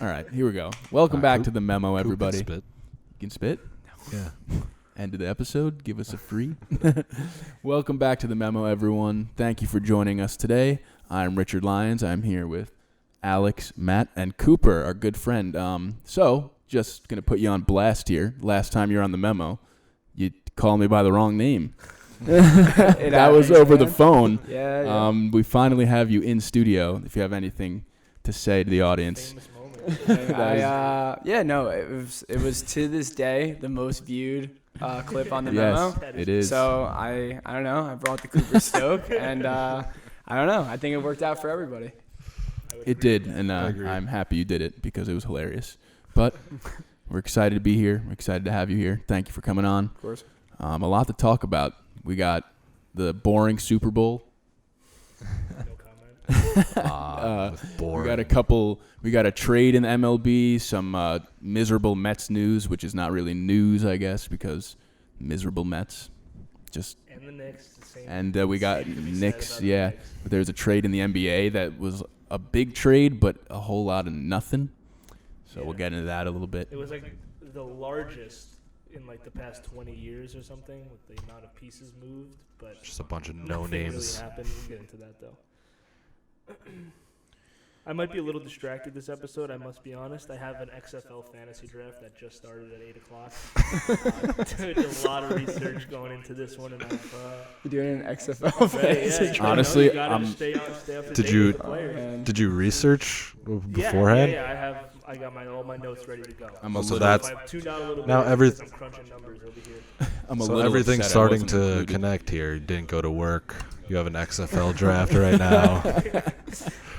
All right, here we go. Welcome back to the Memo, everybody. Spit. You can spit? Yeah. End of the episode. Give us a free. Welcome back to the Memo, everyone. Thank you for joining us today. I'm Richard Lyons. I'm here with Alex, Matt, and Cooper, our good friend. So, just going to put you on blast here. Last time you were on the Memo, you called me by the wrong name. That was over the phone. Yeah. We finally have you in studio. If you have anything to say to the audience. It was to this day the most viewed clip on the Memo. Yes, it is. So I don't know. I brought the Cooper Stoke, and I don't know. I think it worked out for everybody. It did, and I'm happy you did it because it was hilarious. But we're excited to be here. We're excited to have you here. Thank you for coming on. Of course. A lot to talk about. We got the boring Super Bowl. Boring. We got a trade in the MLB, some miserable Mets news, which is not really news, I guess, because miserable Mets. And the Knicks. We got Knicks, yeah. But there's a trade in the NBA that was a big trade, but a whole lot of nothing. So we'll get into that a little bit. It was like the largest in like the past 20 years or something with the amount of pieces moved, but Just a bunch of no nothing names. really happened. We'll get into that though. I might be a little distracted this episode, I must be honest. I have an XFL fantasy draft that just started at 8 o'clock. Did a lot of research going into this one. And You're doing an XFL fantasy draft. Honestly, Did you research beforehand? Yeah, I got all my notes ready to go. I'm a So little, that's I've tuned out a little now bit every- because I'm crunching numbers over here. I'm a So little everything's upset I starting wasn't to included. connect here. You didn't go to work. You have an XFL draft right now.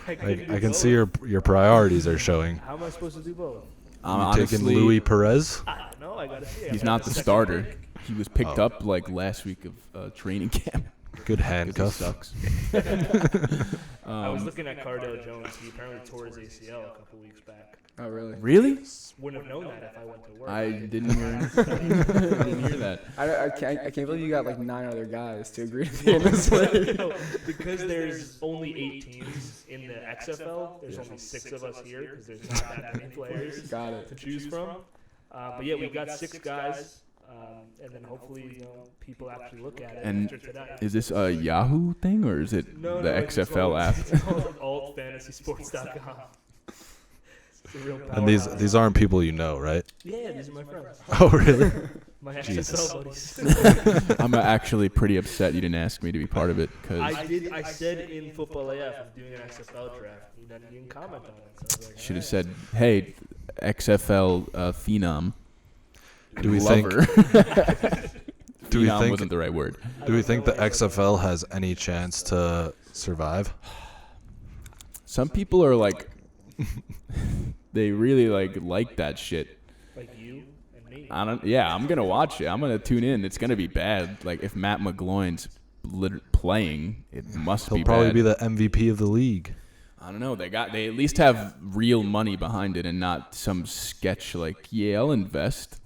I can see your priorities are showing. How am I supposed to do both? You taking Louis Perez? I don't know. I gotta see. He's not the starter. He was picked up like last week of training camp. Good 'Cause he handcuff. sucks. I was looking at Cardale Jones. He apparently tore his ACL a couple weeks back. Oh, really? Really? Wouldn't have known that if I went to work. I didn't hear that. I can't believe you got like 9 other guys to agree to be in this league. No, because there's only 8 teams in the XFL. There's only 6 of us here because there's not that many players Got it. to choose from. But yeah, we got 6 guys, and then hopefully people actually look at it And after today. is this a Yahoo thing or is it No, the it's XFL called- app? It's called altfantasysports.com. It's a real And these powerhouse. aren't people you know, right? Yeah, these are my friends. Oh, really? My Jesus. XFL buddies. I'm actually pretty upset you didn't ask me to be part of it because I said in Football AF I'm doing an XFL draft. You didn't comment on it. So I was like, should have "Alright." said, "Hey, XFL phenom." Do we think? lover. Do we Phenom think? wasn't the right word. Do we think the XFL has any chance to survive? Some people are like, they really like that shit. Like you and me. I'm gonna watch it. I'm gonna tune in. It's gonna be bad. Like if Matt McGloin's playing, it must He'll be probably bad. be the MVP of the league. I don't know. They at least have real money behind it and not some sketch like, yeah, I'll invest.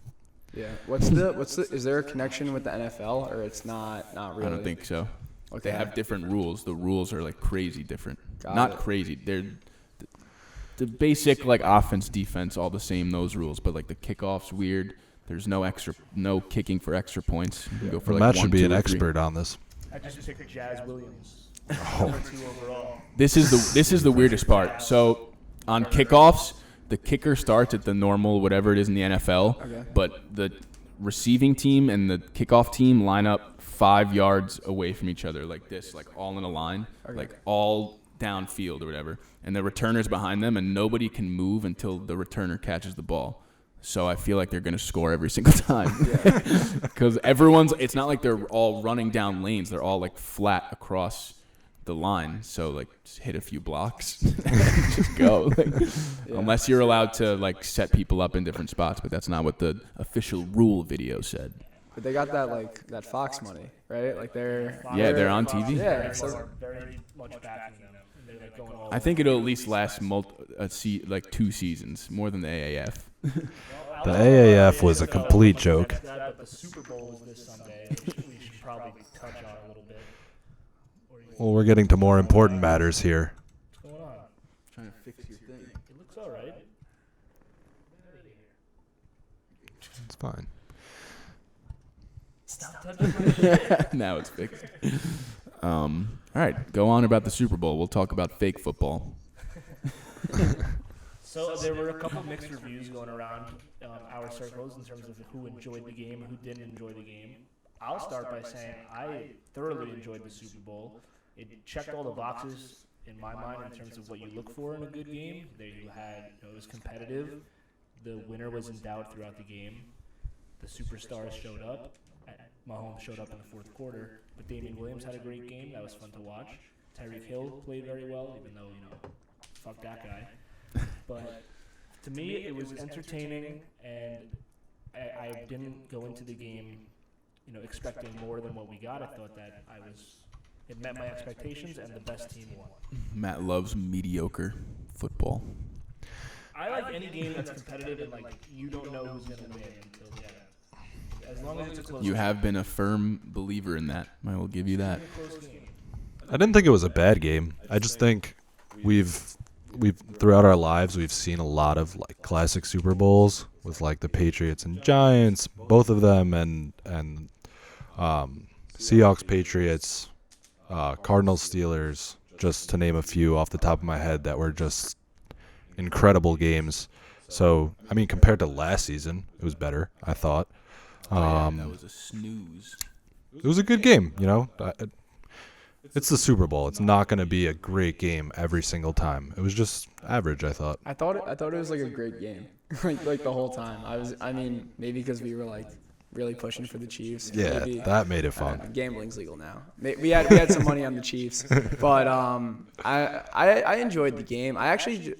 Yeah. Is there a connection with the NFL or it's not really? I don't think so. Okay. They have different rules. The rules are like crazy different. Got Not it. crazy. They're the basic like offense, defense, all the same. Those rules, but like the kickoff's weird. There's no kicking for extra points. You can go for like Matt 1, should be 2, an or 3. expert on this. I just picked Jazz Williams. Oh. Number 2 overall. This is the weirdest part. So on kickoffs, the kicker starts at the normal whatever it is in the NFL, Okay. but the receiving team and the kickoff team line up 5 yards away from each other like this, like all in a line, Okay. like all downfield or whatever. And the returner's behind them, and nobody can move until the returner catches the ball. So I feel like they're going to score every single time. Because it's not like they're all running down lanes. They're all like flat across the line. So like just hit a few blocks and just go. Unless you're allowed to like set people up in different spots, but that's not what the official rule video said. But they got that Fox money, right? Like they're They're on TV. Yeah. Very, So, very much backing them. And they're like going all I think it'll at least last 2 seasons, more than the AAF. The AAF was a complete joke. But the Super Bowl is this Sunday, which we should probably touch on a little bit. Well, we're getting to more important matters here. What's going on? Trying to fix your thing. It looks all right. It's fine. Stop touching my shit. Now it's fixed. All right, go on about the Super Bowl. We'll talk about fake football. So there were a couple mixed reviews going around our circles in terms of who enjoyed the game, who didn't enjoy the game. I'll start by saying I thoroughly enjoyed the Super Bowl. It checked all the boxes in my mind in terms of what you look for in a good game. There you had, it was competitive. The winner was in doubt throughout the game. The superstars showed up. Mahomes showed up in the fourth quarter, but Damian Williams had a great game. That was fun to watch. Tyreek Hill played very well, even though, fuck that guy. But to me, it was entertaining, and I didn't go into the game, expecting more than what we got. I thought that it met my expectations, and the best team won. Matt loves mediocre football. I like any game that's competitive and you don't know who's gonna win until the end. As long as it's a close You game. have been a firm believer in that. I will give you that. I didn't think it was a bad game. I just think we've throughout our lives we've seen a lot of classic Super Bowls with the Patriots and Giants, both of them, and Seahawks, Patriots, Cardinals, Steelers, just to name a few off the top of my head that were just incredible games. So I mean, compared to last season, it was better, I thought. That was a snooze. It was a good game, It's the Super Bowl. It's not going to be a great game every single time. It was just average, I thought. I thought it was a great game, like the whole time. Maybe because we were really pushing for the Chiefs. Yeah, Maybe, that made it fun. Gambling's legal now. We had some money on the Chiefs, but I enjoyed the game.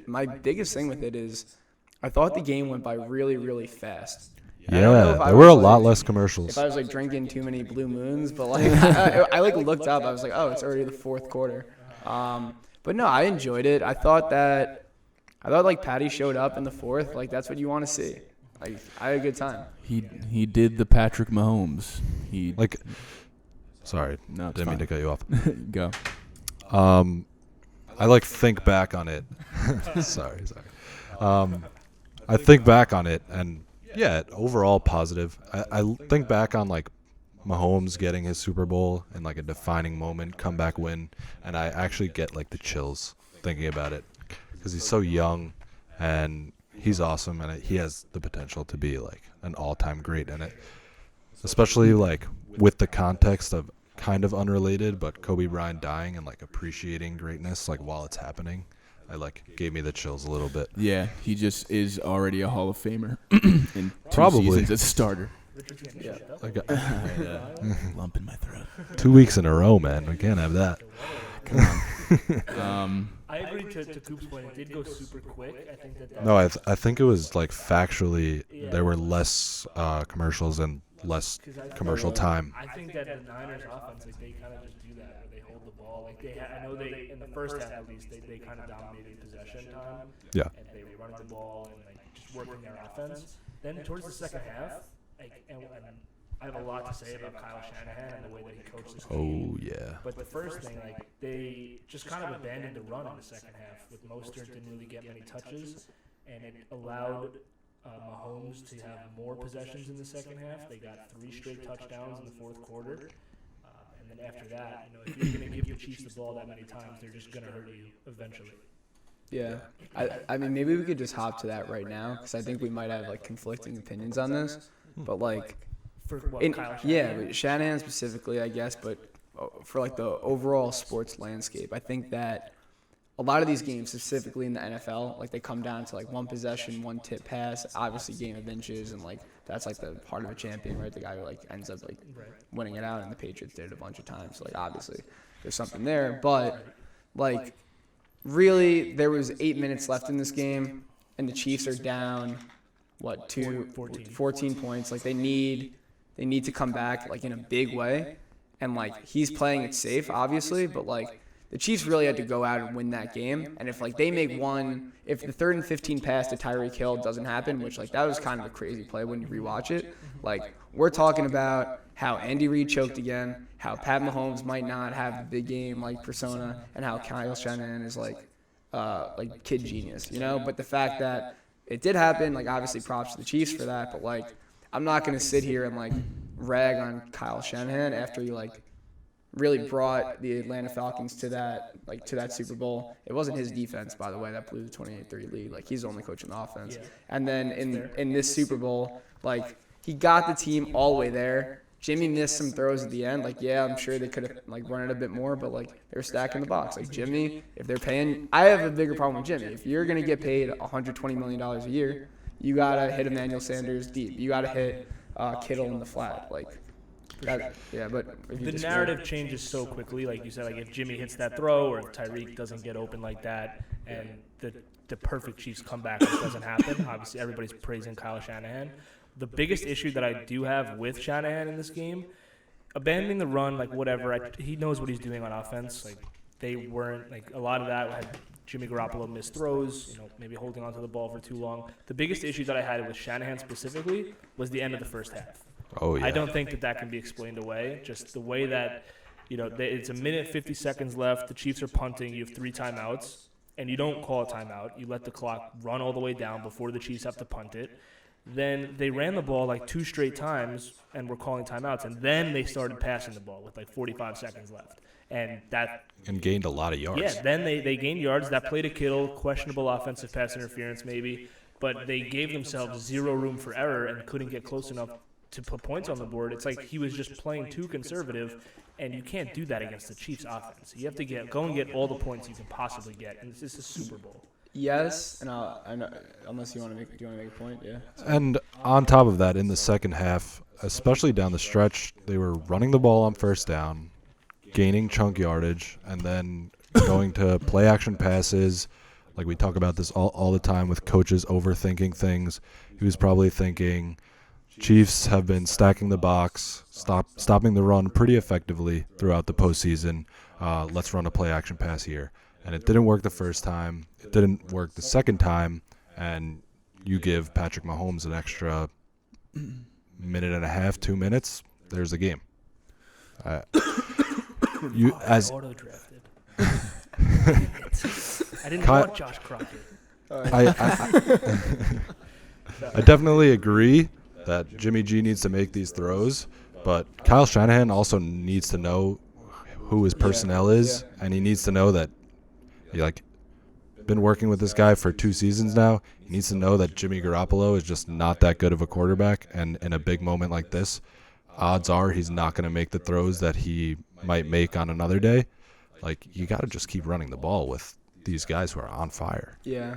My biggest thing with it is I thought the game went by really, really fast. Yeah, there were a lot less commercials. If I was drinking too many Blue Moons, but I looked up, I was like, oh, it's already the fourth quarter. But no, I enjoyed it. I thought Patty showed up in the fourth. That's what you want to see. I had a good time. He did the Patrick Mahomes. Sorry, No, it's didn't mean fine. to cut you off. Go. I think back on it. sorry. I think back on it, and yeah, overall positive. I think back on Mahomes getting his Super Bowl and a defining moment, comeback win, and I actually get the chills thinking about it because he's so young and he's awesome, and he has the potential to be an all-time great in it. Especially with the context of kind of unrelated, but Kobe Bryant dying and appreciating greatness while it's happening. Gave me the chills a little bit. Yeah, he just is already a Hall of Famer in 2 Probably. seasons as a starter. Yeah. Lump in my throat. 2 weeks in a row, man. We can't have that. Come on. I agree to Coop's point. It did go super quick. I think that. No, I think it was factually there were less commercials and less commercial time. I think that the Niners offense, they kind of just do that, where they hold the ball. I know they in the first half at least, they kind of dominated possession time. Yeah. And they were running the ball and just working their offense. Then towards the second half, and I have a lot to say about Kyle Shanahan and the way that he coached this game. Oh yeah. But the first thing, they just kind of abandoned the run in the second half. With Mostert didn't really get many touches, and it allowed Mahomes to have more possessions in the second half. They got 3 straight touchdowns in the fourth quarter. And then after that, if you're going to give the Chiefs the ball that many times, they're just going to hurt you eventually. Yeah. I mean, maybe we could just hop to that right now because I think we might have conflicting opinions on this. But For what, Kyle Shanahan? yeah, Shanahan specifically, I guess. But for the overall sports landscape, I think that a lot of these games, specifically in the NFL, they come down to one possession, one tip pass, obviously game of inches, and that's the part of a champion, right? The guy who ends up winning it out, and the Patriots did it a bunch of times. So obviously there's something there, but really there was 8 minutes left in this game, and the Chiefs are down 14 points. They need to come back in a big way, and he's playing it safe, obviously, but the Chiefs really had to go out and win that game. And if they make one, if the 3rd and 15 pass to Tyreek Hill doesn't happen, which that was kind of a crazy play when you rewatch it. We're talking about how Andy Reid choked again, how Pat Mahomes might not have the big game persona, and how Kyle Shanahan is kid genius, But the fact that it did happen, obviously props to the Chiefs for that. But I'm not going to sit here and, like, rag on Kyle Shanahan after he, like, really brought the Atlanta Falcons to that Super Bowl. It wasn't his defense, by the way, that blew the 28-3 lead. Like, he's only coaching the offense. Yeah. And then in this Super Bowl, like, he got the team all the way there. Jimmy missed some throws at the end. Like, yeah, I'm sure they could have, like, run it a bit more, but, like, they were stacking the box. Like, Jimmy, if they're paying – I have a bigger problem with Jimmy. If you're going to get paid $120 million a year, you got to hit Emmanuel Sanders deep. You got to hit Kittle in the flat. Like, that, yeah, but if you The narrative changes so quickly. Like you said, like if Jimmy hits that throw or if Tyreek doesn't get open like that and the perfect Chiefs comeback doesn't happen, obviously everybody's praising Kyle Shanahan. The biggest issue that I do have with Shanahan in this game, abandoning the run, like whatever, he knows what he's doing on offense. Like they weren't, like a lot of that had Jimmy Garoppolo missed throws, maybe holding onto the ball for too long. The biggest issue that I had with Shanahan specifically was the end of the first half. Oh, yeah. I don't think that can be explained away. Just the way that, it's a minute, 50 seconds left. The Chiefs are punting. You have 3 timeouts, and you don't call a timeout. You let the clock run all the way down before the Chiefs have to punt it. Then they ran the ball like 2 straight times and were calling timeouts, and then they started passing the ball with like 45 seconds left. And gained a lot of yards. Yeah, then they gained yards. That played a Kittle, questionable offensive pass interference maybe, but they gave themselves 0 room for error and couldn't get close enough to put points on the board. It's like he was just playing too conservative, and you can't do that against the Chiefs offense. You have to go and get all the points you can possibly get, and this is a Super Bowl. Yes, and I know, unless you want to make a point, yeah. And on top of that, in the second half, especially down the stretch, they were running the ball on first down, gaining chunk yardage, and then going to play action passes. Like we talk about this all the time with coaches overthinking things. He was probably thinking, Chiefs have been stacking the box, stopping the run pretty effectively throughout the postseason. Let's run a play action pass here. And it didn't work the first time. It didn't work the second time. And you give Patrick Mahomes an extra minute and a half, 2 minutes, there's a game. You as auto drafted. I didn't want Josh Crockett. I definitely agree that Jimmy G needs to make these throws, but Kyle Shanahan also needs to know who his personnel is, and he needs to know that been working with this guy for 2 seasons now. He needs to know that Jimmy Garoppolo is just not that good of a quarterback, and in a big moment like this, odds are he's not going to make the throws that he might make on another day. Like, you got to just keep running the ball with these guys who are on fire. Yeah,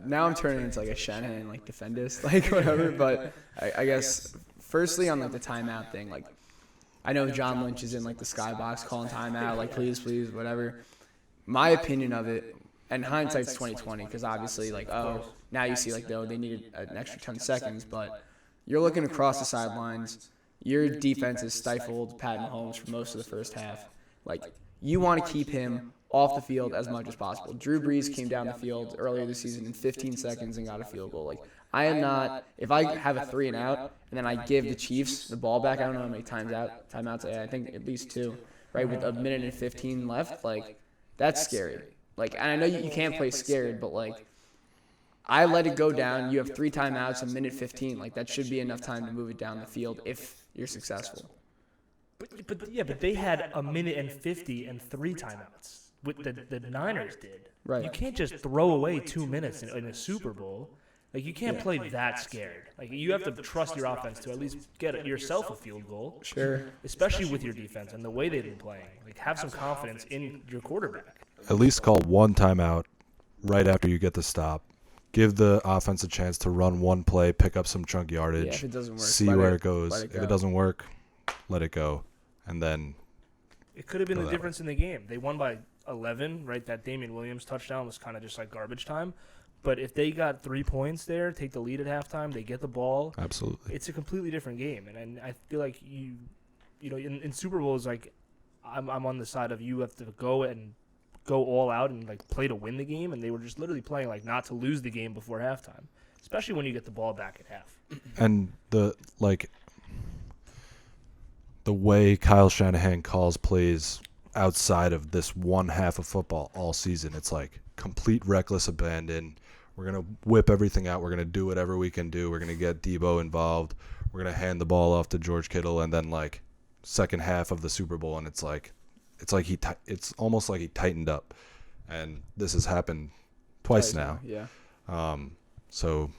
now I'm turning into like a Shanahan like defendist, like whatever. But I guess firstly on like the timeout thing, like I know John Lynch is in like the skybox calling timeout, like please, whatever. My opinion of it, and hindsight's 2020, because obviously like now you see like they needed an extra 10 seconds, but you're looking across the sidelines. Your defense has stifled Pat Mahomes for most of the first half. Like you want to keep him off the field as much as possible. Drew Brees came down the field earlier this season in 15 seconds and got a field goal. Like, I am not – if I have a 3 and out and then I give the Chiefs the ball back, I don't know how many timeouts. I think at least 2, right, with a minute and 15 left. Like, that's scary. Like, and I know you can't play scared, but, like, I let it go down. You have 3 timeouts, a minute 15. Like, that should be enough time to move it down the field if you're successful. But they had a minute and 50 and 3 timeouts. What the Niners did. Right. You can't just throw away 2 minutes in a Super Bowl. Like, you can't play that scared. Like, you have to trust your offense to at least get yourself a field goal. Sure. Especially with your defense and the way they've been playing. Like, have some confidence in your quarterback. At least call one timeout right after you get the stop. Give the offense a chance to run one play, pick up some chunk yardage. Yeah, if it doesn't work, see where it goes. If it doesn't work, let it go. And then it could have been the difference in the game. They won by 11, right? That Damian Williams touchdown was kind of just like garbage time. But if they got 3 points there, take the lead at halftime, they get the ball. Absolutely. It's a completely different game. And I feel like you know, in Super Bowls, like I'm on the side of you have to go all out and like play to win the game. And they were just literally playing like not to lose the game before halftime, especially when you get the ball back at half. And the way Kyle Shanahan calls plays outside of this one half of football all season, it's like complete reckless abandon, we're gonna whip everything out. We're gonna do whatever we can do. We're gonna get Debo involved. We're gonna hand the ball off to George Kittle, and then like second half of the Super Bowl, and it's almost like he tightened up, and this has happened twice now. Yeah. So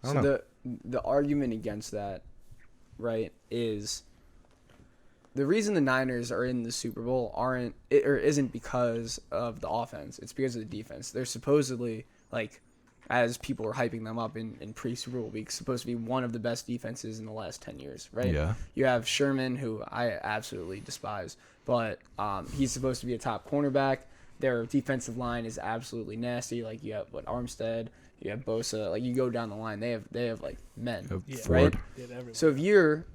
I don't know. The argument against that, right, is the reason the Niners are in the Super Bowl isn't because of the offense. It's because of the defense. They're supposedly, like, as people are hyping them up in pre-Super Bowl week, supposed to be one of the best defenses in the last 10 years, right? Yeah. You have Sherman, who I absolutely despise, but he's supposed to be a top cornerback. Their defensive line is absolutely nasty. Like, you have Armstead, you have Bosa. Like, you go down the line, they have like men, right? Ford. So if you're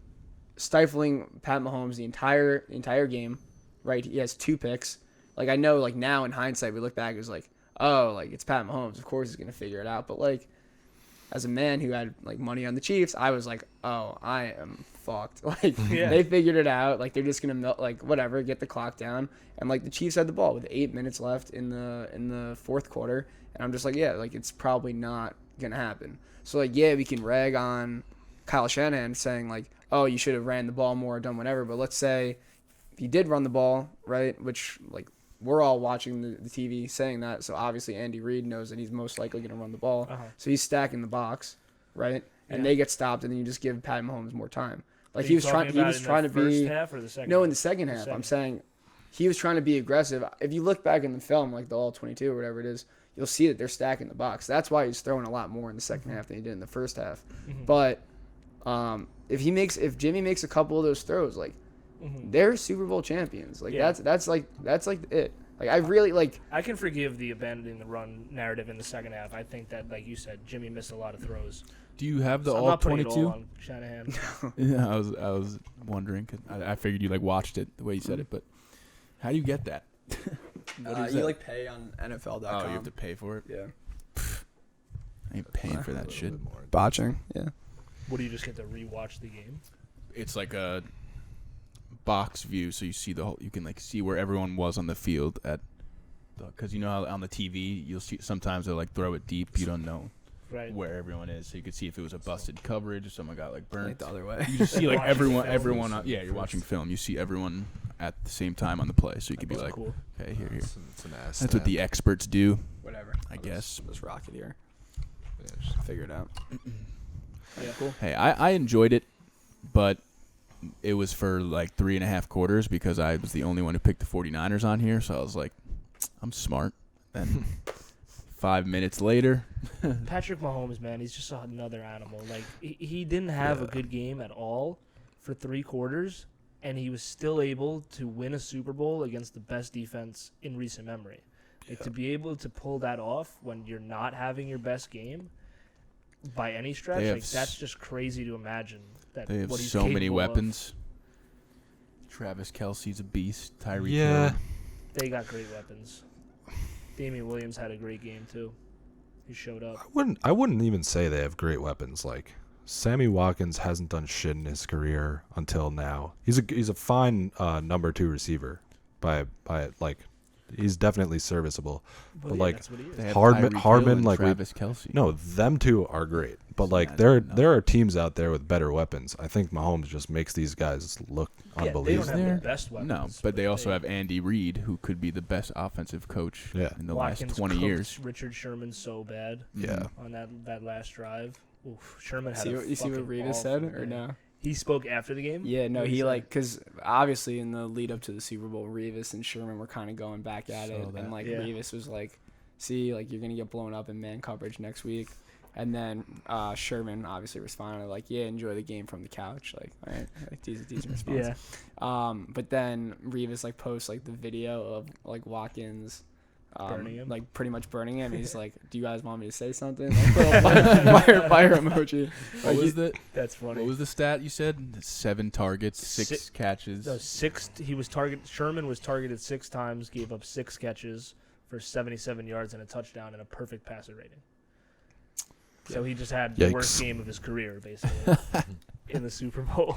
stifling Pat Mahomes the entire game, right? He has 2 picks. Like, I know, like, now in hindsight, we look back, it was like, oh, like, it's Pat Mahomes. Of course he's going to figure it out. But, like, as a man who had, like, money on the Chiefs, I was like, oh, I am fucked. Like, they figured it out. Like, they're just going to, like, whatever, get the clock down. And, like, the Chiefs had the ball with 8 minutes left in the fourth quarter. And I'm just like, yeah, like, it's probably not going to happen. So, like, yeah, we can rag on Kyle Shanahan saying, like, oh, you should have ran the ball more, done whatever. But let's say he did run the ball, right, which, like, we're all watching the TV saying that, so obviously Andy Reid knows that he's most likely going to run the ball. So he's stacking the box, right? And they get stopped, and then you just give Pat Mahomes more time. Like, he was trying to be first half or the second? No, in the second half. I'm saying he was trying to be aggressive. If you look back in the film, like the all 22 or whatever it is, you'll see that they're stacking the box. That's why he's throwing a lot more in the second half than he did in the first half. But if Jimmy makes a couple of those throws, like, they're Super Bowl champions. Like, that's like it. Like, I really, like, I can forgive the abandoning the run narrative in the second half. I think that, like you said, Jimmy missed a lot of throws. Do you have the So I'm all not putting it 22? all on Shanahan. Yeah, I was wondering. 'Cause I figured you like watched it the way you said it, but how do you get that? What is you that? like pay on NFL.com. Oh, you have to pay for it. Yeah. I ain't paying for that shit. Botching. Yeah. What, do you just get to rewatch the game? It's like a box view, so you see the whole. You can like see where everyone was on the field at. Because you know how on the TV you'll see sometimes they'll like throw it deep. You don't know where everyone is, so you could see if it was a busted coverage or someone got like burnt. Like the other way. You just see like everyone. Film. You're watching film. You see everyone at the same time on the play, so you could be like, cool. okay, here. It's an ass That's what the experts do, Whatever. I guess. Let's rock it here. Figure it out. Yeah, cool. Hey, I enjoyed it, but it was for like 3.5 quarters because I was the only one who picked the 49ers on here, so I was like, I'm smart. And 5 minutes later, Patrick Mahomes, man, he's just another animal. Like, he didn't have a good game at all for 3 quarters, and he was still able to win a Super Bowl against the best defense in recent memory. Like, to be able to pull that off when you're not having your best game by any stretch, like, that's just crazy to imagine. That they have what he's so many capable weapons. Travis Kelce's a beast. Tyreek Yeah. Hill. They got great weapons. Damian Williams had a great game too. He showed up. I wouldn't even say they have great weapons. Like, Sammy Watkins hasn't done shit in his career until now. He's a fine number 2 receiver by like he's definitely serviceable. But yeah, like that's what he is. They have Hardman, Tyreek Hill and like Travis Kelce. no, them two are great. But like Yeah, there are teams out there with better weapons. I think Mahomes just makes these guys look They don't unbelievable. have There? the best weapons. No, but they also have Andy Reid, who could be the best offensive coach in the Watkins last 20 cooked years. Richard Sherman so bad Yeah. on that last drive. Oof, Sherman had You see what Rita said or no? He spoke after the game? Yeah, no, What did he say? like, because obviously in the lead up to the Super Bowl, Revis and Sherman were kind of going back at it. And like Revis was like, see, like, you're going to get blown up in man coverage next week. And then Sherman obviously responded like, yeah, enjoy the game from the couch. Like, all right, like, decent response. Yeah. But then Revis like posts like the video of like Watkins Burning him? like pretty much burning him. He's like, do you guys want me to say something? Like, little fire emoji. What was the That's funny. What was the stat you said? 7 targets, 6 catches. No, Sherman was targeted 6 times, gave up 6 catches for 77 yards and a touchdown and a perfect passer rating. So he just had the worst game of his career, basically, in the Super Bowl.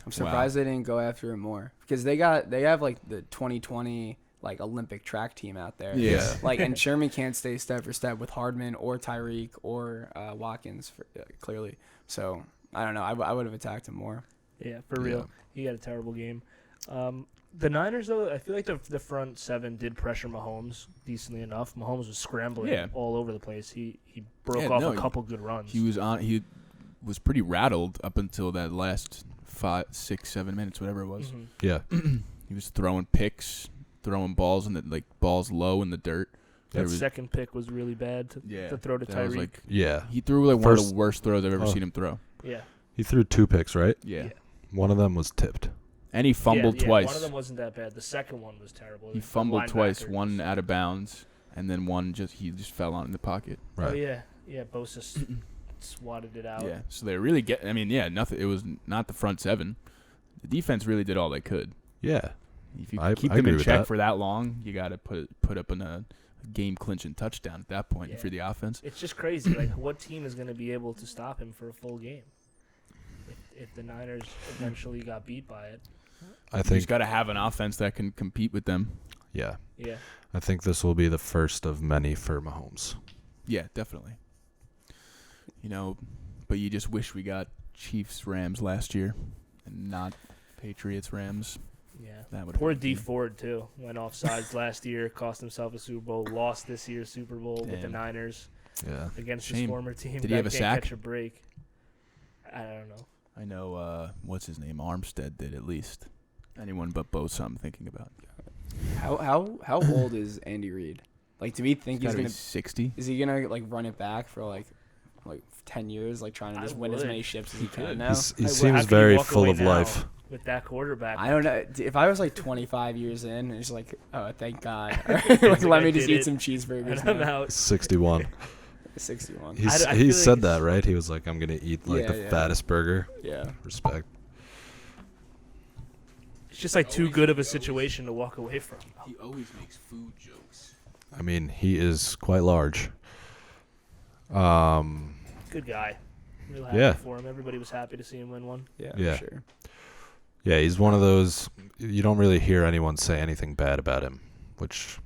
I'm surprised they didn't go after him more because they have like the 2020 like Olympic track team out there. Yeah. Like, and Sherman can't stay step for step with Hardman or Tyreek or Watkins clearly. So I don't know. I would have attacked him more. Yeah, for real. He had a terrible game. The Niners, though, I feel like the front seven did pressure Mahomes decently enough. Mahomes was scrambling all over the place. He broke off a couple good runs. He was pretty rattled up until that last 5, 6, 7 minutes, whatever it was. Mm-hmm. Yeah. He was throwing picks, throwing balls balls low in the dirt. That second pick was really bad to throw to Tyreek. He threw one of the worst throws I've ever seen him throw. Yeah. He threw 2 picks, right? Yeah. One of them was tipped. And he fumbled twice. One of them wasn't that bad. The second one was terrible. He fumbled twice, one out of bounds, and then one he just fell on in the pocket. Right. Oh, yeah. Yeah, Bosa swatted it out. Yeah, so they really nothing. It was not the front seven. The defense really did all they could. Yeah. If you I keep them agree in with check that. for that long, you got to put up a game-clinching touchdown at that point for the offense. It's just crazy. Like, what team is going to be able to stop him for a full game if the Niners eventually got beat by it? I You think just got to have an offense that can compete with them. Yeah. Yeah. I think this will be the first of many for Mahomes. Yeah, definitely. But you just wish we got Chiefs-Rams last year and not Patriots-Rams. Yeah. That would Poor D Ford, too. Went off sides last year, cost himself a Super Bowl, lost this year's Super Bowl with the Niners against his former team. Did he have a sack? Catch a break. I don't know. I know, what's his name? Armstead did at least. Anyone but Bosa I'm thinking about. How old is Andy Reid? Like, do we think he's gonna 60? Is he gonna run it back for like 10 years, trying to just win as many ships as he can now? He seems very full of life. With that quarterback. I don't know. If I was 25 years in, it's oh, thank God. Let me just eat some cheeseburgers. I'm out. 61. 61. He said that, right? He was like, I'm going to eat the fattest burger. Yeah. Respect. It's just too good of a situation to walk away from. He always makes food jokes. I mean, he is quite large. Good guy. Real happy for him. Everybody was happy to see him win one. Yeah. For sure. Yeah, he's one of those, you don't really hear anyone say anything bad about him, which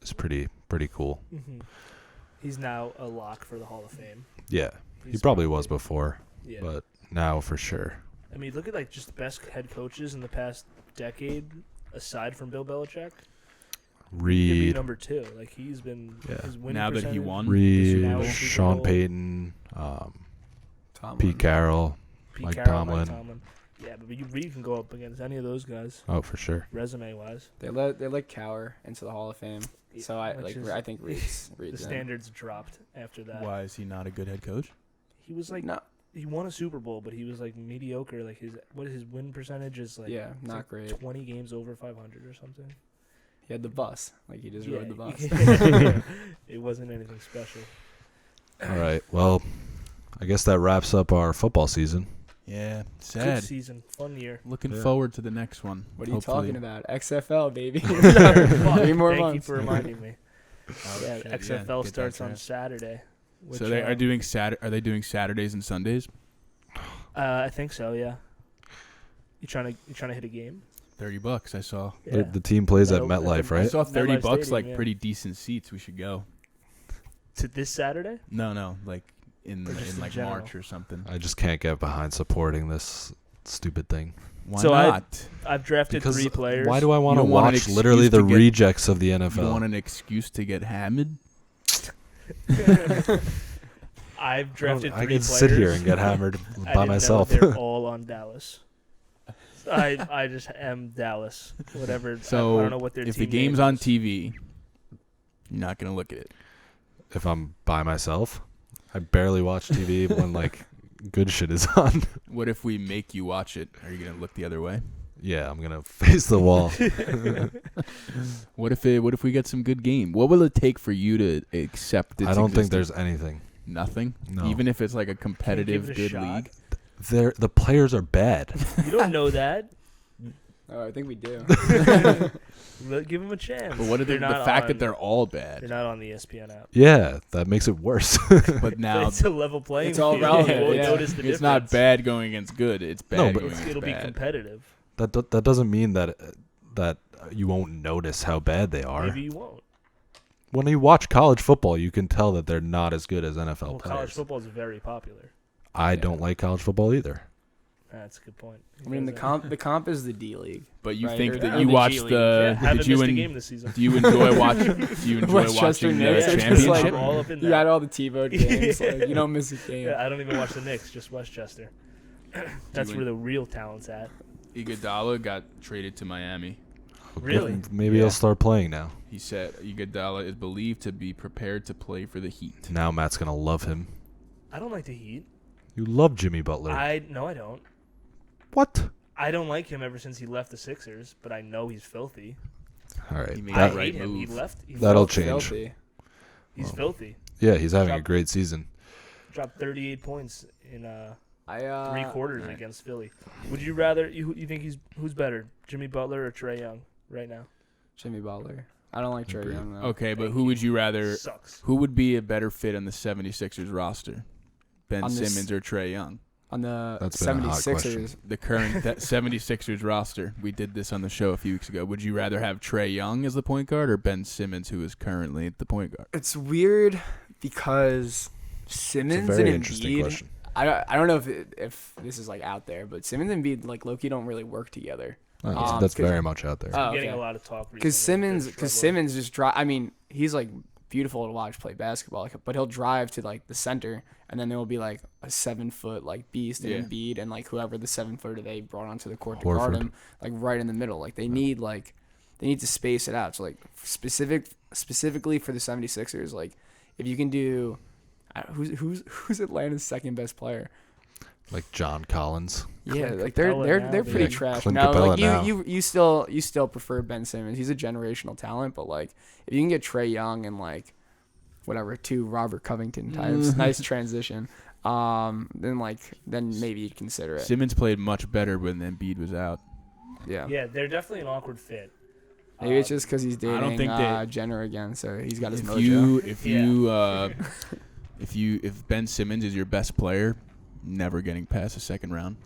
is pretty cool. Mm-hmm. He's now a lock for the Hall of Fame. Yeah, he probably was before, but now for sure. I mean, look at just the best head coaches in the past decade, aside from Bill Belichick. Reed. Number 2. He's been his winning now that he won. Reed, Sean Payton, Pete Carroll, Mike Tomlin. Yeah, but Reed can go up against any of those guys. Oh, for sure. Resume-wise. They let Cower into the Hall of Fame. So I think Reed's the standards dropped after that. Why is he not a good head coach? He was no. He won a Super Bowl, but he was mediocre. His win percentage is not great. 20 games over 500 or something. He had the bus. He just rode the bus. It wasn't anything special. All right. Well, I guess that wraps up our football season. Yeah, sad. Good season, fun year. Looking forward to the next one. What are you talking about? XFL, baby. 3 more months. Thank you for reminding me. XFL starts on Saturday. So they are doing Are they doing Saturdays and Sundays? I think so. Yeah. You trying to hit a game? $30 I saw. Yeah. The team plays at MetLife, right? I saw $30 Stadium, pretty decent seats. We should go. To this Saturday? No, in general? March or something. I just can't get behind supporting this stupid thing. Why not? I've drafted 3 players. Why do I want to You don't want an watch excuse literally the to get- rejects of the NFL? You don't want an excuse to get hammered? I've drafted 3 I players. can sit here and get hammered I by didn't myself. know they're all on Dallas. I just am Dallas. Whatever. So I don't know what their if team the game's name on is. TV, you're not going to look at it. If I'm by myself, I barely watch TV when good shit is on. What if we make you watch it? Are you going to look the other way? Yeah, I'm gonna face the wall. What if we get some good game? What will it take for you to accept its I don't think existence? there's anything. Nothing? No. Even if it's a Can you competitive give it a good shot? league? The players are bad. You don't know that. Oh, I think we do. Give them a chance. But what are the fact that they're all bad? They're not on the ESPN app. Yeah, that makes it worse. But now It's a level playing It's all field. relevant, You won't yeah. notice the it's not difference. bad going against good. It's bad No, but going against It'll be bad. competitive. that doesn't mean that that you won't notice how bad they are. Maybe you won't. When you watch college football, you can tell that they're not as good as NFL Well, players. college football is very popular. I don't like college football either. That's a good point. I mean, the comp is the D League. But you Right, think or that the you G watched League. the? Haven't Did you missed a game this season. do you enjoy watching? Do you enjoy Westchester watching the Knicks are just championship? like- all up in You that. got all the T-vote games. Like, you don't miss a game. Yeah, I don't even watch the Knicks, just Westchester. That's where the real talent's at. Iguodala got traded to Miami. Really? Maybe he'll start playing now. He said Iguodala is believed to be prepared to play for the Heat. Now Matt's going to love him. I don't like the Heat. You love Jimmy Butler. No, I don't. What? I don't like him ever since he left the Sixers, but I know he's filthy. All right. He made I the right hate him. He move. left. That'll Filthy. change. He's filthy. Yeah, he's having a Drop- great season. Dropped 38 points in 3 3 quarters against Philly. Would you rather? You think who's better, Jimmy Butler or Trae Young right now? Jimmy Butler. I don't like Trae Agreed. Young though. Okay, but who would you rather? Sucks. Who would be a better fit on the 76ers roster? Ben On this- Simmons or Trae Young? On the That's been a hot 76ers. The current 76ers roster. We did this on the show a few weeks ago. Would you rather have Trae Young as the point guard or Ben Simmons, who is currently the point guard? It's weird because It's a Simmons very and interesting Embiid. question. I don't know if this is like out there, but Simmons and Embiid like low-key don't really work together. That's 'cause- very much out there. Oh, Getting okay. a lot of talk recently. Because Simmons They're struggling. just drive. I mean, he's like beautiful to watch play basketball, like, but he'll drive to like the center, and then there will be like a 7-foot like beast and Yeah. Embiid, and like whoever the 7-footer they brought onto the court to guard Horford. him, like right in the middle. Like they need to space it out. So like specifically for the 76ers, like if you can do, who's Atlanta's second best player? Like John Collins. Yeah, Clint like Capella they're now, pretty baby. trash. Clint No, Capella like now. you still prefer Ben Simmons. He's a generational talent, but like if you can get Trae Young and like whatever 2 Robert Covington types, nice transition. Then maybe you'd consider it. Simmons played much better when Embiid was out. Yeah. Yeah, they're definitely an awkward fit. Maybe it's just because he's dating don't think they- Jenner again, so he's got his If mojo. if Ben Simmons is your best player, never getting past the second round.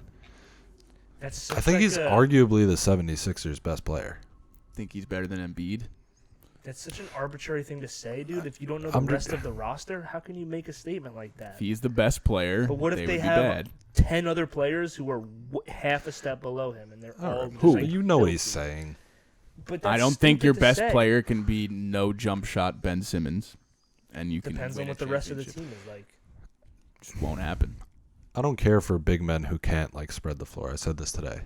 That's I such think like he's arguably the 76ers' best player. Think he's better than Embiid? That's such an arbitrary thing to say, dude. If you don't know the I'm rest of the roster, how can you make a statement like that? If he's the best player, But what if they they would be have bad. 10 other players who are half a step below him, and they're all just, Who? like, You know what he's filthy? saying. But I that's don't think your stupid to best say. player can be no jump shot Ben Simmons, and you can Depends win on a what the rest of the championship. team is like. Just won't happen. I don't care for big men who can't like spread the floor. I said this today.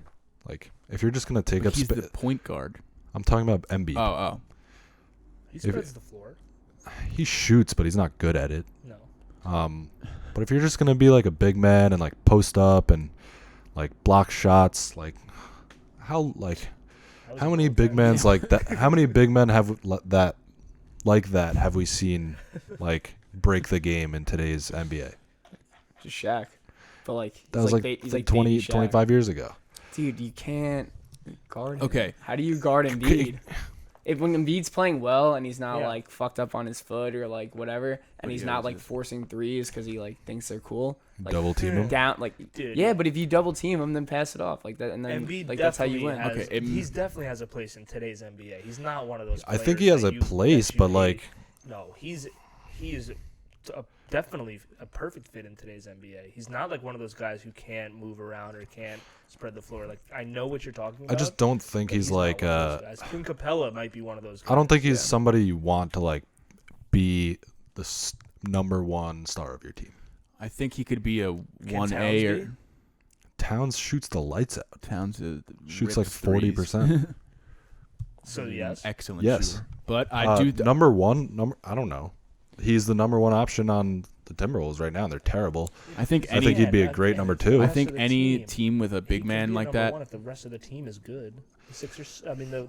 Like if you're just gonna take But up he's space, the point guard. I'm talking about Embiid. Oh. He spreads the floor. He shoots, but he's not good at it. No. But if you're just gonna be like a big man and like post up and like block shots, like how many big men's like that? How many big men have that like that have we seen like break the game in today's NBA? Just Shaq. But like That was like, he's 20, baby Shaq. 25 years ago. Dude, you can't guard him. Okay. How do you guard Embiid? If when Embiid's playing well and he's not Yeah. like fucked up on his foot or like whatever, and he's he not always like is. forcing threes because he like thinks they're cool, like Double team him. down like Dude, yeah. But if you double team him, then pass it off like that, and then Embiid like that's how you definitely win. has- Okay, he's definitely has a place in today's NBA. He's not one of those. I think players he has that a you- place, that you but hate. like No, he is definitely a perfect fit in today's NBA. He's not like one of those guys who can't move around or can't spread the floor. Like I know what you're talking about. I just don't think but he's not like one of those guys. Clint Capella might be one of those guys. I don't think he's Yeah. somebody you want to like be the number one star of your team. I think he could be a Can 1A Towns or be? Towns shoots the lights out. Towns Shoots rips like 40%. threes. So yes. Excellent Yes. shooter. But I do number one. I don't know. He's the number one option on the Timberwolves right now. And they're terrible. I think I think he'd be a great number two. I I think Rest of the any team. team with a He big could man be like number that. one if the rest of the team is good. The Sixers. I mean the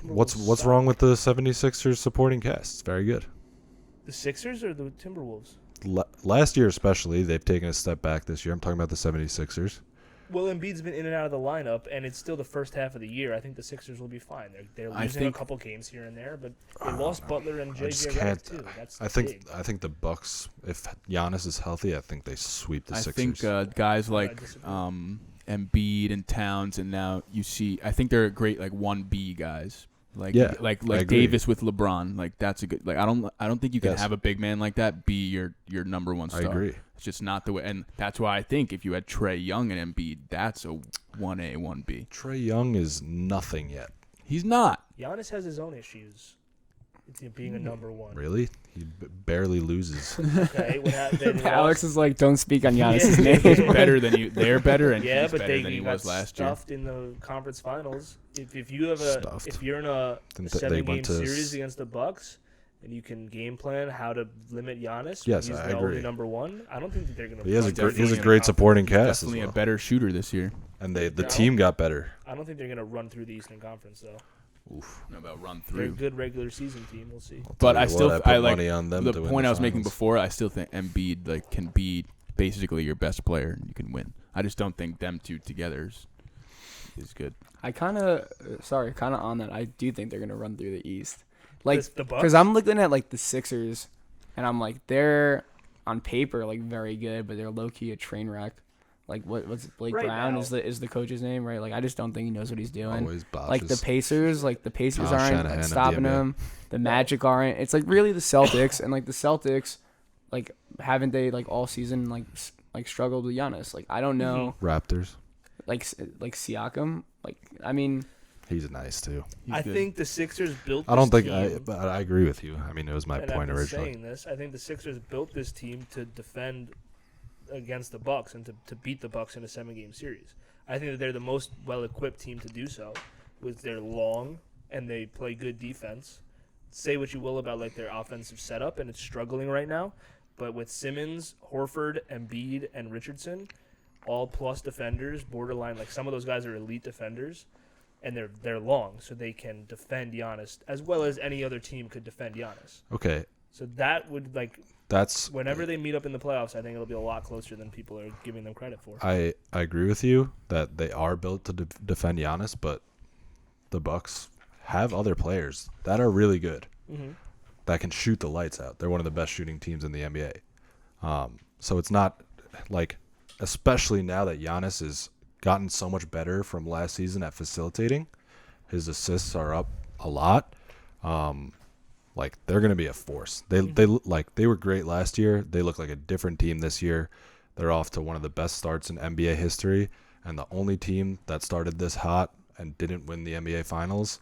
Timberwolves. What's suck. wrong with the 76ers supporting cast? It's very good. the Sixers or the Timberwolves? Last year especially, they've taken a step back this year. I'm talking about the 76ers. Well, Embiid's been in and out of the lineup, and it's still the first half of the year. I think the Sixers will be fine. They're I losing a think- couple games here and there, but they lost Butler and I just JJ Redick can't. too. That's I think big. the Bucks, if Giannis is healthy, I think they sweep the I Sixers. think guys I like disagree. Embiid and Towns, and now you see. I think they're great 1B guys. Like I agree. Davis with LeBron. Like that's a good. Like I don't think you can have a big man like that be your number one star. I agree. It's just not the way, and that's why I think if you had Trae Young and Embiid, that's a 1A 1B. Trae Young is nothing yet. He's not. Giannis has his own issues. It's being a number one. Really? He barely loses. Okay, Alex is like, don't speak on Giannis' name. He's better than you. They're better, and yeah, he's but better than he got was last year. stuffed in the conference finals. If you have Stuffed. if you're in a They 7-game went to series against the Bucks, and you can game plan how to limit Giannis, Yes, when he's I the agree. only number one. I don't think that they're going to. He has a great supporting cast as Definitely well. a better shooter this year. And the team got better. I don't think they're going to run through the Eastern Conference though. Oof. Know about run They're a through. good regular season team. We'll see. But Tell I you still what, put like money on them the to win point the I was making finals. before. I still think Embiid can be basically your best player and you can win. I just don't think them two together is good. I kind of on that. I do think they're gonna run through the East, like The Bucks? because I'm looking at like the Sixers, and I'm like they're on paper like very good, but they're low key a train wreck. Like what's Blake Right Brown now. is the coach's name, right? Like I just don't think he knows what he's doing. Always botches. Like the Pacers Kyle aren't Shanahan like, of stopping the NBA. them. The Magic aren't. It's like really the Celtics, and like the Celtics, like haven't they like all season like struggled with Giannis? Like I don't know, Raptors. like Siakam. Like I mean, He's nice too. I good. think the Sixers built. I don't this think team, but I agree with you. I mean, it was my and point I've been originally. saying this. I think the Sixers built this team to defend against the Bucks and to beat the Bucks in a 7-game series. I think that they're the most well-equipped team to do so. With their long and they play good defense. Say what you will about like their offensive setup, and it's struggling right now. But with Simmons, Horford, Embiid, and Richardson, all plus defenders, borderline like some of those guys are elite defenders, and they're long, so they can defend Giannis as well as any other team could defend Giannis. Okay, So that would that's whenever they meet up in the playoffs, I think it'll be a lot closer than people are giving them credit for. I agree with you that they are built to defend Giannis, but the Bucks have other players that are really good that can shoot the lights out. They're one of the best shooting teams in the NBA. So it's not like, especially now that Giannis has gotten so much better from last season at facilitating, his assists are up a lot. Like they're gonna be a force. They were great last year. They look like a different team this year. They're off to one of the best starts in NBA history, and the only team that started this hot and didn't win the NBA Finals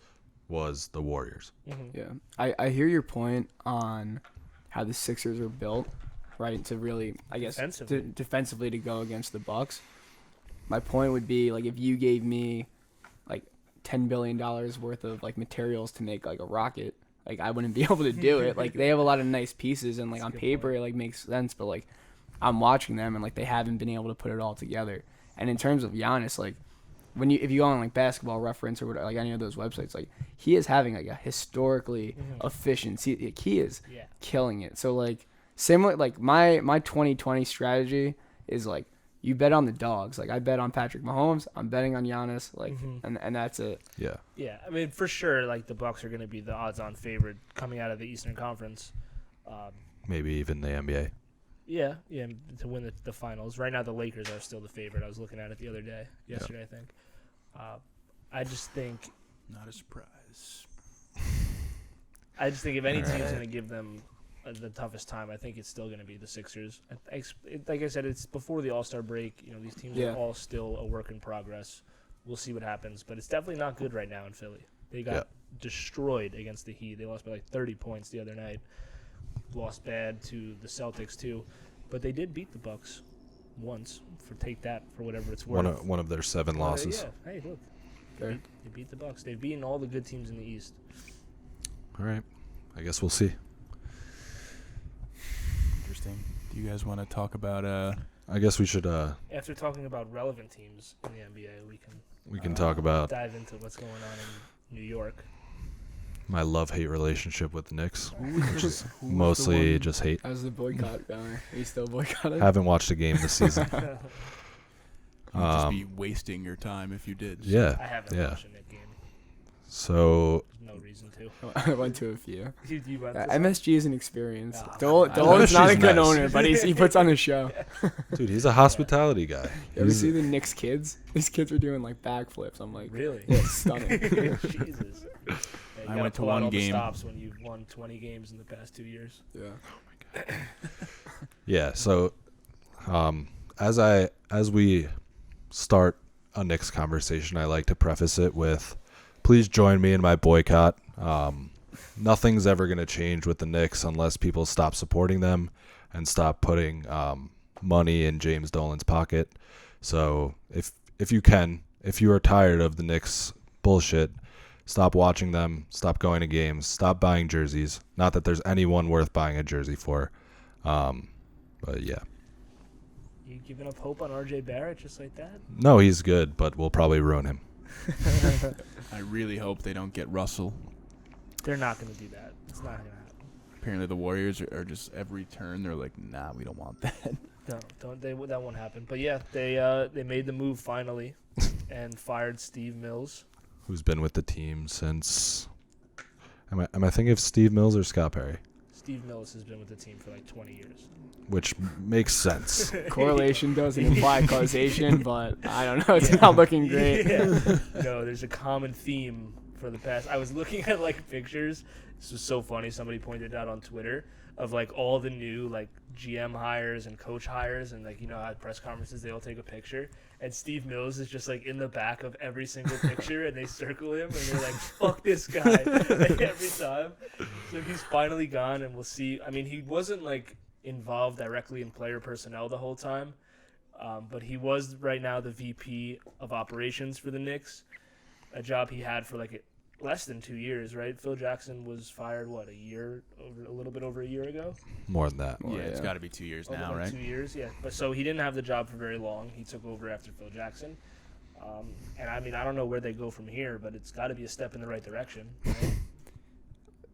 was the Warriors. yeah, I hear your point on how the Sixers are built, right? To really, I guess, defensively to go against the Bucks. My point would be like if you gave me like $10 billion worth of like materials to make like a rocket. Like I wouldn't be able to do it. Like they have a lot of nice pieces, and like on paper it like makes sense. But like I'm watching them, and like they haven't been able to put it all together. And in terms of Giannis, like if you go on like Basketball Reference or whatever, like any of those websites, like he is having like a historically efficient. He is killing it. So like similar, like my 2020 strategy is like you bet on the dogs. Like I bet on Patrick Mahomes. I'm betting on Giannis. Like and that's it. Yeah. Yeah, I mean for sure, like the Bucks are going to be the odds-on favorite coming out of the Eastern Conference. Maybe even the NBA. Yeah, to win the finals. Right now, the Lakers are still the favorite. I was looking at it the other day, yesterday, I think. I just think Not a surprise. if any team's going to give them the toughest time, I think it's still going to be the Sixers. Like I said, it's before the All-Star break. You know, these teams are all still a work in progress. We'll see what happens, but it's definitely not good right now in Philly. They got destroyed against the Heat. They lost by like 30 points the other night. Lost bad to the Celtics too, but they did beat the Bucks once. Take that for whatever it's worth. One of their 7 losses. Yeah. Hey, look, they beat the Bucks. They've beaten all the good teams in the East. All right. I guess we'll see. Interesting. Do you guys want to talk about I guess we should After talking about relevant teams in the NBA, we can talk about dive into what's going on in New York. my love-hate relationship with the Knicks, which is who was mostly the one- just hate. How's the boycott going? Are you still boycotting? Haven't watched a game this season. You'd just be wasting your time if you did. Yeah. I haven't Yeah. watched a Knicks game. So There's no reason to. I went to a few. You went to some? MSG is an experience. Oh, Dolan's not a MSG 's good nice. owner, but he puts on a show. dude, he's a hospitality guy. You ever He's- see the Knicks kids? These kids are doing like backflips. I'm like, Really? yeah, it's stunning. Jesus. Yeah, you I gotta went to pull out one all the game. stops when you've won 20 games in the past 2 years. Yeah. Yeah. So, as we start a Knicks conversation, I like to preface it with, please join me in my boycott. Nothing's ever going to change with the Knicks unless people stop supporting them and stop putting money in James Dolan's pocket. So if you are tired of the Knicks bullshit, stop watching them, stop going to games, stop buying jerseys. Not that there's anyone worth buying a jersey for. But yeah. You giving up hope on RJ Barrett just like that? No, he's good, but we'll probably ruin him. I really hope they don't get Russell. They're not going to do that. It's not going to happen. Apparently the Warriors are just every turn they're like, nah, we don't want that. No, that won't happen. But yeah, they made the move finally and fired Steve Mills. Who's been with the team since... Am I thinking of Steve Mills or Scott Perry? Steve Mills has been with the team for like 20 years. Which makes sense. Correlation doesn't imply causation, but I don't know. It's not looking great. Yeah. No, there's a common theme for the past. I was looking at like pictures. This was so funny. Somebody pointed out on Twitter of like all the new like GM hires and coach hires, and like, you know, at press conferences they all take a picture, and Steve Mills is just like in the back of every single picture, and they circle him, and they're like, "Fuck this guy," every time. So he's finally gone, and we'll see. I mean, he wasn't like involved directly in player personnel the whole time, but he was right now the VP of operations for the Knicks, a job he had for like less than 2 years, right? Phil Jackson was fired, what, a little bit over a year ago? More than that. Yeah, it's got to be 2 years now, Over right? 2 years, yeah. But so he didn't have the job for very long. He took over after Phil Jackson. And I mean, I don't know where they go from here, but it's got to be a step in the right direction.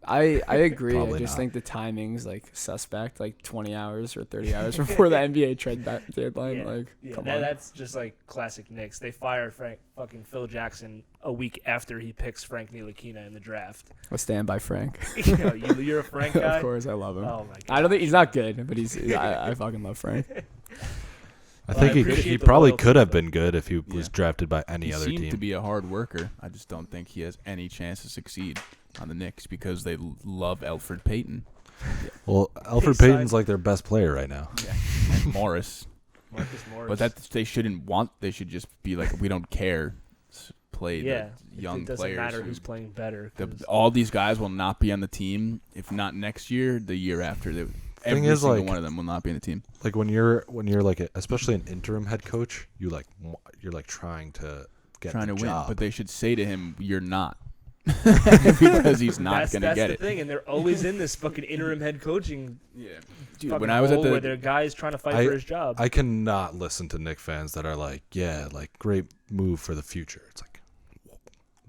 Right? I agree. Probably I just not. think the timing's like suspect, like 20 hours or 30 hours before the NBA trade deadline. Yeah, Like, yeah, come on. that's just like classic Knicks. They fire fucking Phil Jackson a week after he picks Frank Ntilikina in the draft. I'll stand by Frank. You know, you're a Frank guy? Of course, I love him. Oh, my God. I don't think he's not good, but I fucking love Frank. I Well, think I he appreciate the probably loyalty, could have but- been good if he was Yeah. drafted by any He other seemed team. to be a hard worker. I just don't think he has any chance to succeed on the Knicks because they love Elfrid Payton. Well, Alfred They Payton's signed- like their best player right now. Yeah. And Morris. Marcus Morris. But that they shouldn't want. They should just be like, we don't care. Play yeah, the young it doesn't players. matter who- who's playing better. 'Cause all these guys will not be on the team. If not next year, the year after. Every is, single like- one of them will not be in the team. Like when you're like especially an interim head coach, you're like trying to get Trying the to win, job. but they should say to him, "You're not," because he's not going to that's get the it. thing, and they're always in this fucking interim head coaching. Yeah, dude. fucking When I was at hole where the their guys trying to fight I- for his job. I cannot listen to Knicks fans that are like, yeah, like great move for the future. It's like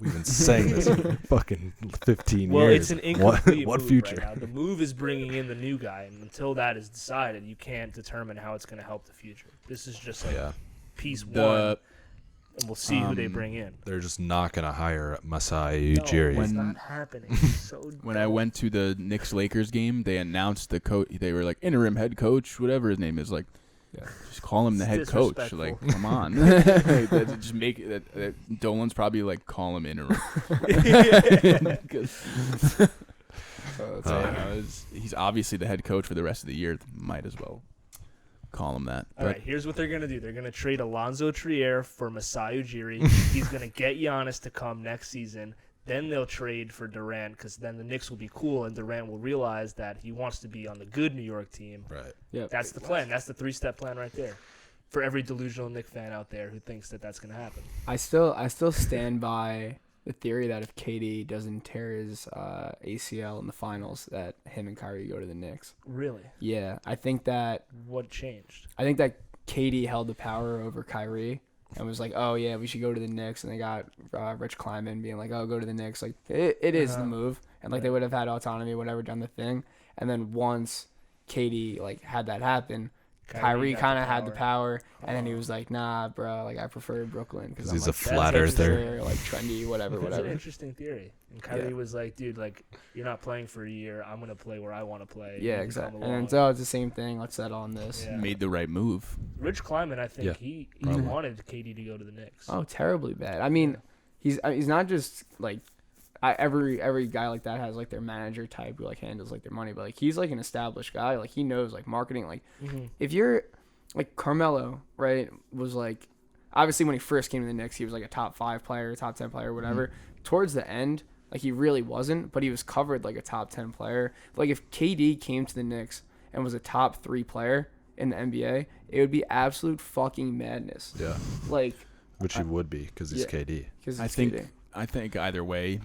we've been saying this for fucking 15 well, years. it's an incomplete what move future? right now. The move is bringing in the new guy, and until that is decided, you can't determine how it's going to help the future. This is just like Yeah, piece one, the and we'll see who they bring in. they're just not gonna hire Masai No, Ujiri. it's not happening. It's so when I dumb. went to the Knicks Lakers game, they announced the coach. They were like interim head coach, whatever his name is. Like, just call him the It's head coach. disrespectful. Like, come on. That just make that Dolan's probably like, call him interim. 'Cause- he's obviously the head coach for the rest of the year. Might as well call him that. All right, here's what they're going to do. They're going to trade Alonzo Trier for Masai Ujiri. He's going to get Giannis to come next season. Then they'll trade for Durant because then the Knicks will be cool and Durant will realize that he wants to be on the good New York team. Right. Yeah. That's the plan. That's the three-step plan right there for every delusional Knicks fan out there who thinks that that's going to happen. I still stand by the theory that if KD doesn't tear his ACL in the finals, that him and Kyrie go to the Knicks. Really? Yeah, I think that What changed? KD held the power over Kyrie and was like, oh yeah, we should go to the Knicks, and they got Rich Kleiman being like, oh, go to the Knicks. Like it is the move, and like they would have had autonomy, whatever, done the thing. And then once KD like had that happen, Kyrie got kind of had the power, and then he was like, "Nah, bro, like I prefer Brooklyn because He's I'm a flat earther, like trendy, whatever, That's an whatever." interesting theory. And Kyrie was like, dude, like, you're not playing for a year. I'm going to play where I want to play. Yeah, You can exactly. come And along. so it's the same thing. Let's settle on this. Yeah. Made the right move. Rich Kleiman, I think Yeah, he probably. wanted KD to go to the Knicks. Oh, terribly bad. I mean, he's not just like every guy like that has like their manager type who like handles like their money, but like he's like an established guy. Like he knows like marketing. Like if you're like Carmelo, right, was like obviously when he first came to the Knicks, he was like a top 5 player, top 10 player, whatever. Towards the end, like he really wasn't, but he was covered like a top 10 player. Like if KD came to the Knicks and was a top 3 player in the NBA, it would be absolute fucking madness. Yeah, Like, which he would be because he's KD. because I think either way,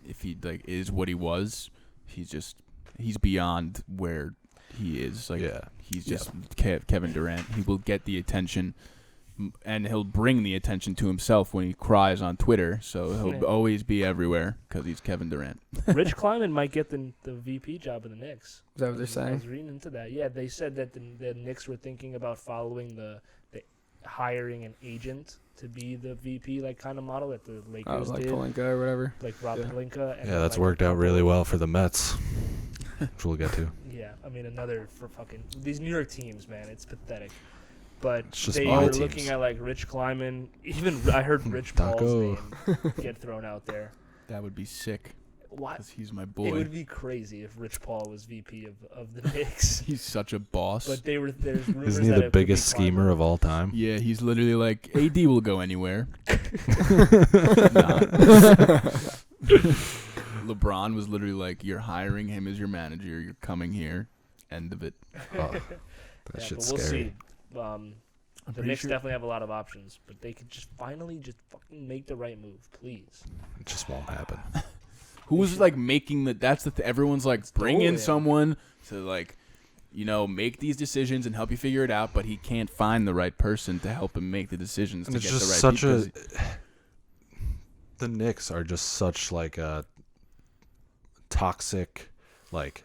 if he like is what he was, he's beyond where he is. Like he's just Kevin Durant. He will get the attention, and he'll bring the attention to himself when he cries on Twitter. So he'll always be everywhere because he's Kevin Durant. Rich Kleiman might get the VP job in the Knicks. Is that what they're I saying? was reading into that. Yeah, they said that the Knicks were thinking about following the hiring an agent to be the VP like kind of model that the Lakers Like did, Pelinka or whatever. like Rob Pelinka. And Yeah, that's like, worked out really well for the Mets, which we'll get to. Yeah, I mean another for fucking these New York teams, man. It's pathetic. But It's just they my were teams. looking at like Rich Kleiman. Even I heard Rich Paul's Taco. name get thrown out there. That would be sick What? because he's my It boy. would be crazy if Rich Paul was VP of the Knicks. He's such a boss. But there's rumors Isn't he that the it could be biggest schemer Kleiman. of all time? yeah, he's literally like AD will go anywhere. LeBron was literally like, "You're hiring him as your manager. You're coming here." End of it. Oh, that Yeah, shit's but we'll scary. see. The pretty Knicks sure- definitely have a lot of options, but they could just finally just fucking make the right move, please. It just won't happen. Who's like making the? That's the. Everyone's like, bring in Dolan. someone to like, make these decisions and help you figure it out. But he can't find the right person to help him make the decisions And to it's get just the right such people. the Knicks are just such like a toxic, like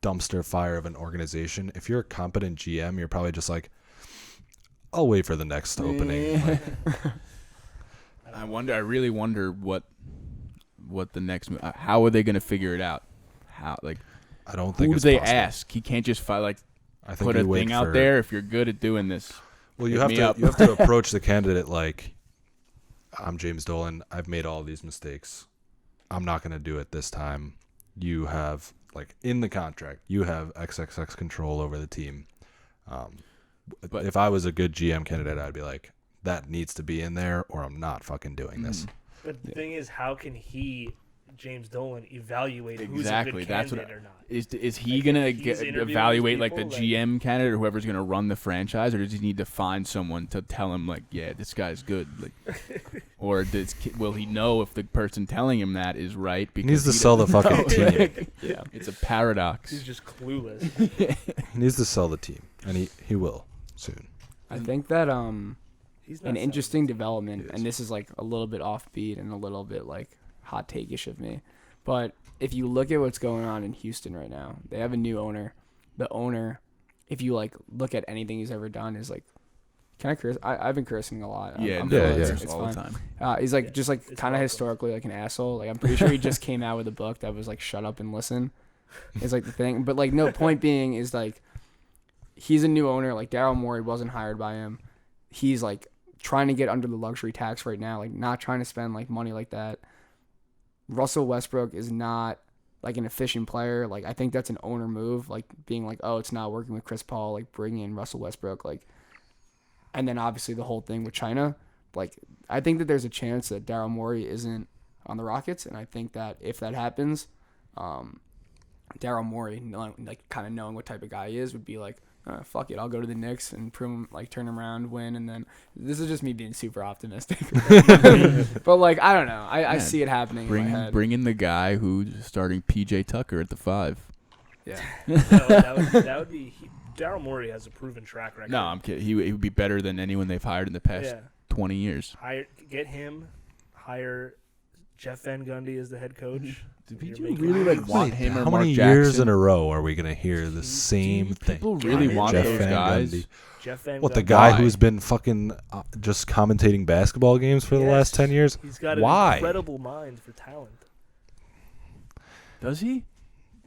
dumpster fire of an organization. If you're a competent GM, you're probably just like, I'll wait for the next opening. Like, I really wonder what the next move. How are they going to figure it out? How I don't think who do it's they possible. ask? He can't just I think put a you wait thing out for- there. If you're good at doing this, Well, you hit have me to up. you have to approach the candidate like, I'm James Dolan. I've made all these mistakes. I'm not going to do it this time. You have like in the contract, you have XXX control over the team. But- if I was a good GM candidate, I'd be like, that needs to be in there, or I'm not fucking doing this. But the thing is, how can James Dolan, evaluate who's Exactly, a good that's what candidate or not? is he Like, gonna if he's interviewing evaluate these like the people, like- GM candidate or whoever's gonna run the franchise, or does he need to find someone to tell him like, yeah, this guy's good, like, or will he know if the person telling him that is right? He Because needs to sell the doesn't fucking know. team. Yeah, it's a paradox. He's just clueless. He needs to sell the team, and he will soon. I think that He's not an selling interesting it. development, It is. and this is like a little bit offbeat and a little bit like hot take-ish of me, but if you look at what's going on in Houston right now, they have a new owner. The owner, if you like look at anything he's ever done, is like, can I curse? I've been cursing a lot. Yeah, I'm no, feeling yeah. it's all the fine. time. He's like Yeah, just like it's kind of welcome. historically like an asshole. Like I'm pretty sure he just came out with a book that was like "Shut Up and Listen." Is like the thing, but like no point being is like he's a new owner. Like Daryl Morey wasn't hired by him. He's like trying to get under the luxury tax right now, like not trying to spend like money like that. Russell Westbrook is not like an efficient player. Like I think that's an owner move, like being like, oh, it's not working with Chris Paul, like bringing in Russell Westbrook, like, and then obviously the whole thing with China. Like I think that there's a chance that Daryl Morey isn't on the Rockets, and I think that if that happens, Daryl Morey, like kind of knowing what type of guy he is, would be like, fuck it, I'll go to the Knicks and prove him, like turn him around, win, and then this is just me being super optimistic. But like I don't know, I Yeah, see it happening in my head. Bring in the guy who's starting PJ Tucker at the 5. Yeah, No, that would be. Daryl Morey has a proven track record. No, I'm kidding. He would be better than anyone they've hired in the past Yeah. 20 years. Get him, hire Jeff Van Gundy is the head coach. Did You're you making- really want him or How Mark many Jackson? years in a row are we gonna hear the same thing? People really Yeah, want Jeff those Van guys. Gundy. Jeff Van What, the Gundy. guy Why? who's been fucking just commentating basketball games for the last 10 years? He's got Why? an incredible mind for talent. Does he?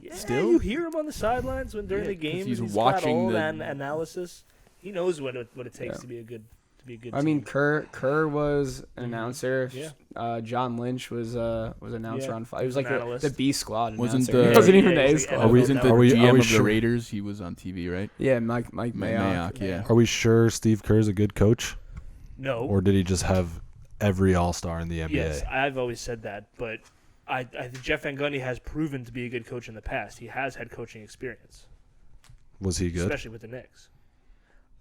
Yeah, Still? you hear him on the sidelines during Yeah, the 'cause games. he's He's watching got all the- that analysis. He knows what it takes Yeah. to be a good I mean, team. Kerr was an announcer. Yeah. John Lynch was announcer Yeah. on. He was An like the analyst. B squad. Wasn't announcer. the- He wasn't even Yeah, the A he's squad. like, Wasn't the are we GM of the sure? Raiders? He was on TV, right? Yeah, Mike Mayock. Mayock, yeah. Are we sure Steve Kerr's a good coach? No. Or did he just have every all-star in the NBA? Yes, I've always said that, but I think Jeff Van Gundy has proven to be a good coach in the past. He has had coaching experience, Was he good? especially with the Knicks.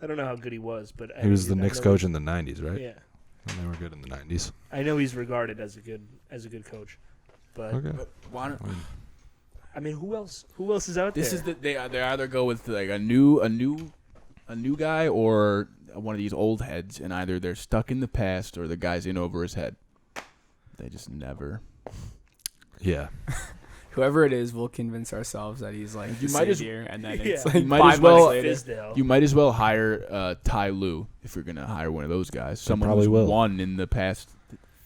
I don't know how good he was, but He was the I Knicks know coach in the 90s, right? Yeah, And they were good in the 90s. I know he's regarded as a good coach, but Okay. Why don't, I mean, who else is out this there? is they either go with like a new guy or one of these old heads, and either they're stuck in the past or the guy's in over his head. They just never. Yeah. Whoever it is, we'll convince ourselves that he's like You the might as- savior, and then Yeah. it's You like might 5 as well- months later. You might as well hire Ty Lue if you're gonna hire one of those guys. Someone probably who's will. won in the past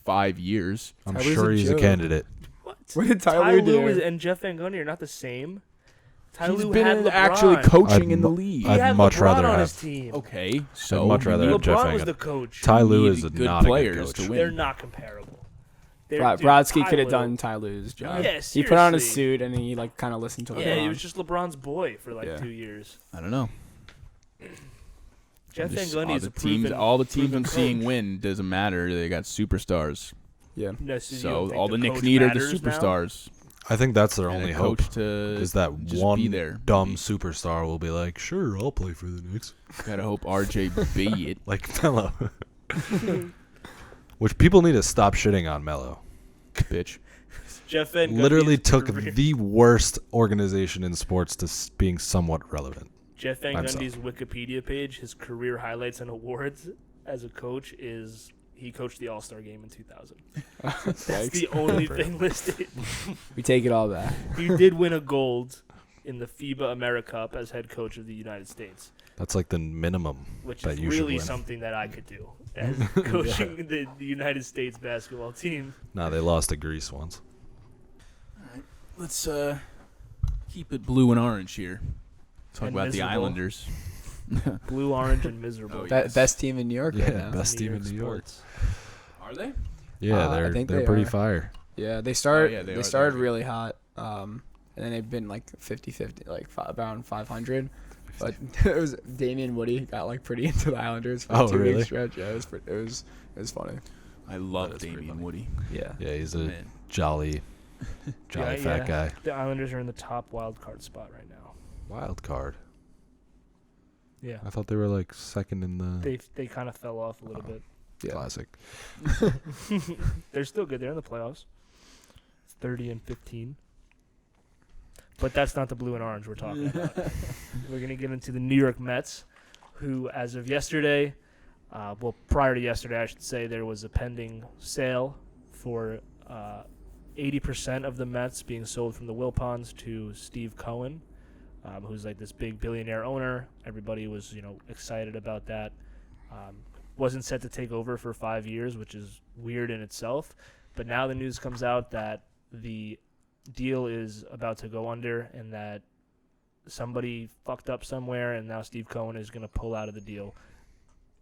5 years. I'm Tyler's sure a he's a joke. candidate. What? What did Ty Tyler Lue do? and Jeff Van Gundy are not the same. Ty He's Lue been had LeBron. actually coaching I'd in the mu- league. He I'd had much LeBron rather on have- his team. Okay, so much rather you have need Jeff LeBron Van was Gundy. the coach. Ty Lue need is good not a good players coach. to win. They're not comparable. Brodsky Ty could have Lue- done Ty Lue's job. Yeah, he put on his seriously. suit and he like kind of listened to LeBron. Yeah, he was just LeBron's boy for like Yeah. 2 years. I don't know. Jeff Van Just Gundy all is the a teams, proven all the teams proven I'm seeing coach. win doesn't matter. They got superstars. Yeah. No, so you don't So think all the Knicks coach need are the matters now? superstars. I think that's their And only a hope. coach to Is that just one be there. dumb superstar will be like, sure, I'll play for the Knicks. Gotta hope RJ be it. Like Melo. Which people need to stop shitting on Melo. Bitch. Jeff Van Gundy's Literally took career- the worst organization in sports to being somewhat relevant. Jeff Van himself. Gundy's Wikipedia page, his career highlights and awards as a coach is he coached the All-Star game in 2000. That's the only thing listed. We take it all back. He did win a gold in the FIBA AmeriCup as head coach of the United States, That's like the minimum which that is you should really win. something that I could do as coaching the United States basketball team. Nah, they lost to Greece once. Let's keep it blue and orange here. Talk And about the miserable. Islanders. Blue, orange, and miserable. Oh, Be- yeah. best team in New York right Yeah, now. best team in New York. sports. Are they? Yeah, I think they're they pretty are. fire. Yeah, they started. yeah, they they are. started They're really hot, and then they've been like 50-50, like around 500. But it was Damian Woody got like pretty into the Islanders for Oh, a 2 really? week stretch. Yeah, it was funny. I love That is pretty Damian funny. Woody. Yeah. Yeah, he's a Man. jolly fat guy. The Islanders are in the top wild card spot right now. Wild card. Yeah, I thought they were like second in the they kind of fell off a little bit. Yeah. classic. They're still good. They're in the playoffs. 30-15. But that's not the blue and orange we're talking about. We're going to get into the New York Mets, who, as of yesterday, prior to yesterday, I should say, there was a pending sale for 80% of the Mets being sold from the Wilpons to Steve Cohen, who's like this big billionaire owner. Everybody was, excited about that. Wasn't set to take over for 5 years, which is weird in itself. But now the news comes out that the deal is about to go under and that somebody fucked up somewhere, and now Steve Cohen is going to pull out of the deal.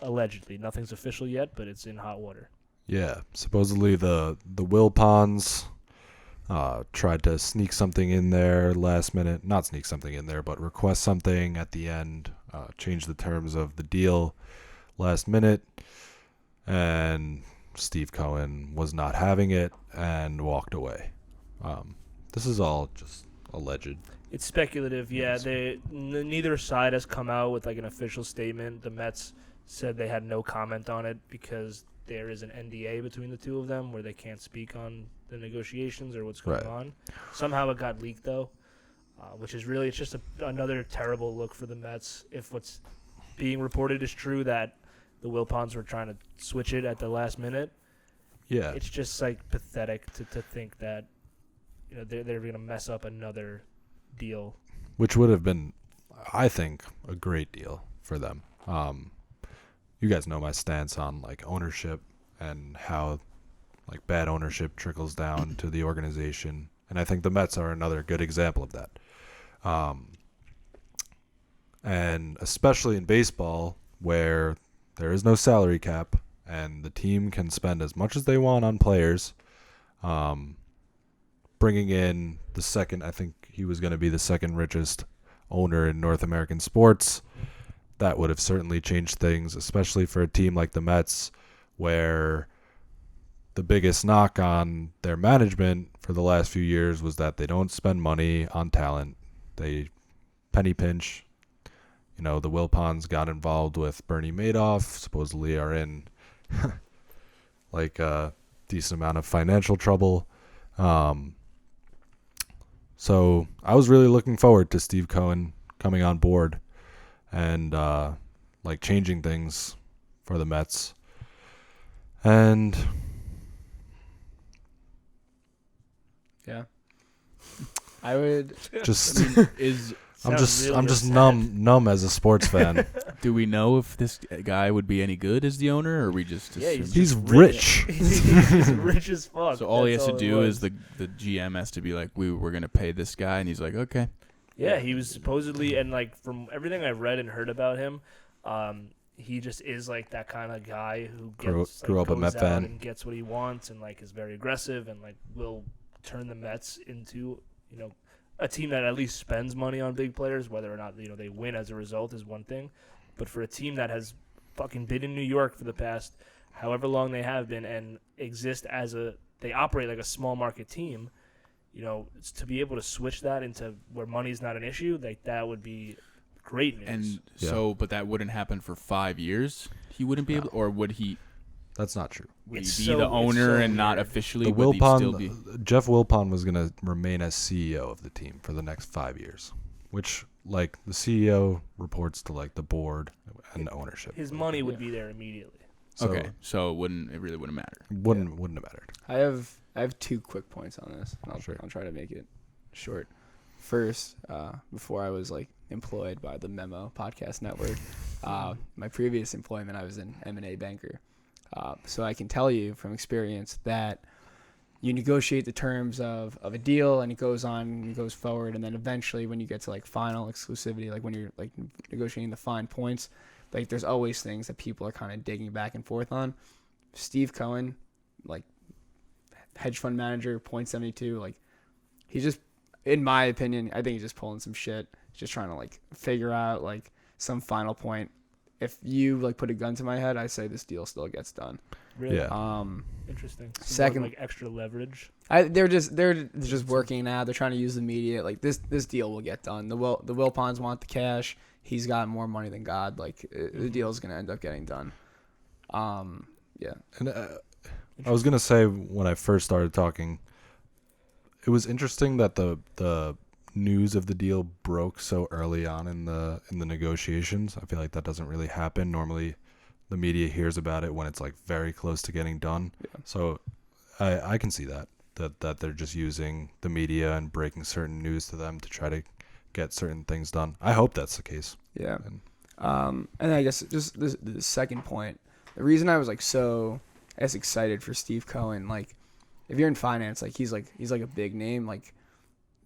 Allegedly. Nothing's official yet, but it's in hot water. Yeah, supposedly the Wilpons tried to sneak something in there last minute. Not sneak something in there, but request something at the end, change the terms of the deal last minute, and Steve Cohen was not having it and walked away. This is all just alleged. It's speculative, yeah. Neither side has come out with like an official statement. The Mets said they had no comment on it because there is an NDA between the two of them where they can't speak on the negotiations or what's going Right. on. Somehow it got leaked though, which is really it's just another terrible look for the Mets. If what's being reported is true that the Wilpons were trying to switch it at the last minute, Yeah. It's just like pathetic to think that they're going to mess up another deal. Which would have been, I think, a great deal for them. You guys know my stance on like ownership and how like bad ownership trickles down to the organization, and I think the Mets are another good example of that. And especially in baseball, where there is no salary cap and the team can spend as much as they want on players, bringing in the second, I think he was going to be the second richest owner in North American sports, that would have certainly changed things, especially for a team like the Mets, where the biggest knock on their management for the last few years was that they don't spend money on talent. They penny pinch. The Wilpons got involved with Bernie Madoff, supposedly are in like a decent amount of financial trouble. So I was really looking forward to Steve Cohen coming on board and like changing things for the Mets. And Yeah. I would just I'm Sounds just really numb as a sports fan. Do we know if this guy would be any good as the owner, or are we just Yeah, assume? He's rich. He's rich as fuck. So all he has That's to it do was. is the GM has to be like, we're gonna pay this guy, and he's like, okay. Yeah, he was supposedly, and like from everything I've read and heard about him, he just is like that kind of guy who gets Grew up a goes Met out fan. and gets what he wants, and like is very aggressive, and like will turn the Mets into a team that at least spends money on big players. Whether or not they win as a result is one thing, but for a team that has fucking been in New York for the past however long they have been and exist they operate like a small market team. To be able to switch that into where money's not an issue, like that would be great news. And so, but that wouldn't happen for 5 years. He wouldn't be able, or would he? That's not true. Would It's he be so- the it's owner so and not weird. officially? The Would he still be? Jeff Wilpon was going to remain as CEO of the team for the next 5 years, which like the CEO reports to like the board and the ownership. His money would be there immediately. So Okay, so it really wouldn't matter. wouldn't have mattered. I have 2 quick points on this. And Sure. I'll try to make it short. First, before I was like employed by the Memo Podcast Network, my previous employment I was an M&A banker. So I can tell you from experience that you negotiate the terms of a deal, and it goes on and goes forward, and then eventually when you get to like final exclusivity, like when you're like negotiating the fine points, like there's always things that people are kind of digging back and forth on. Steve Cohen, like hedge fund manager, 0.72, like he just, in my opinion, I think he's just pulling some shit. He's just trying to like figure out like some final point. If you like put a gun to my head, I say this deal still gets done. Really Yeah. interesting. Some Second- more, like extra leverage. They're just working now. They're trying to use the media. Like this deal will get done. The Wilpons want the cash. He's got more money than God. Like the deal's gonna end up getting done. Yeah. And I was gonna say when I first started talking, it was interesting that the news of the deal broke so early on in the negotiations. I feel like that doesn't really happen. Normally, the media hears about it when it's like very close to getting done. Yeah. So I can see that they're just using the media and breaking certain news to them to try to get certain things done. I hope that's the case. Yeah. And And I guess just the second point, the reason I was like so excited for Steve Cohen, like if you're in finance, like he's like a big name. Like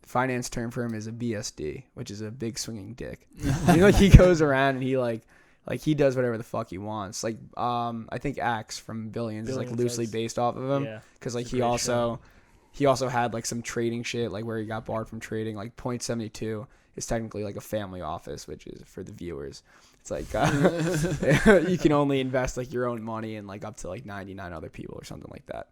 finance term for him is a BSD, which is a big swinging dick. Like he goes around and he like he does whatever the fuck he wants. Like I think Axe from Billions is like Billions, loosely that's- based off of him. Yeah. Because like It's a he great also had like some trading shit, like where he got barred from trading. Like 0.72 is technically like a family office, which is for the viewers. It's like you can only invest like your own money and like up to like 99 other people or something like that.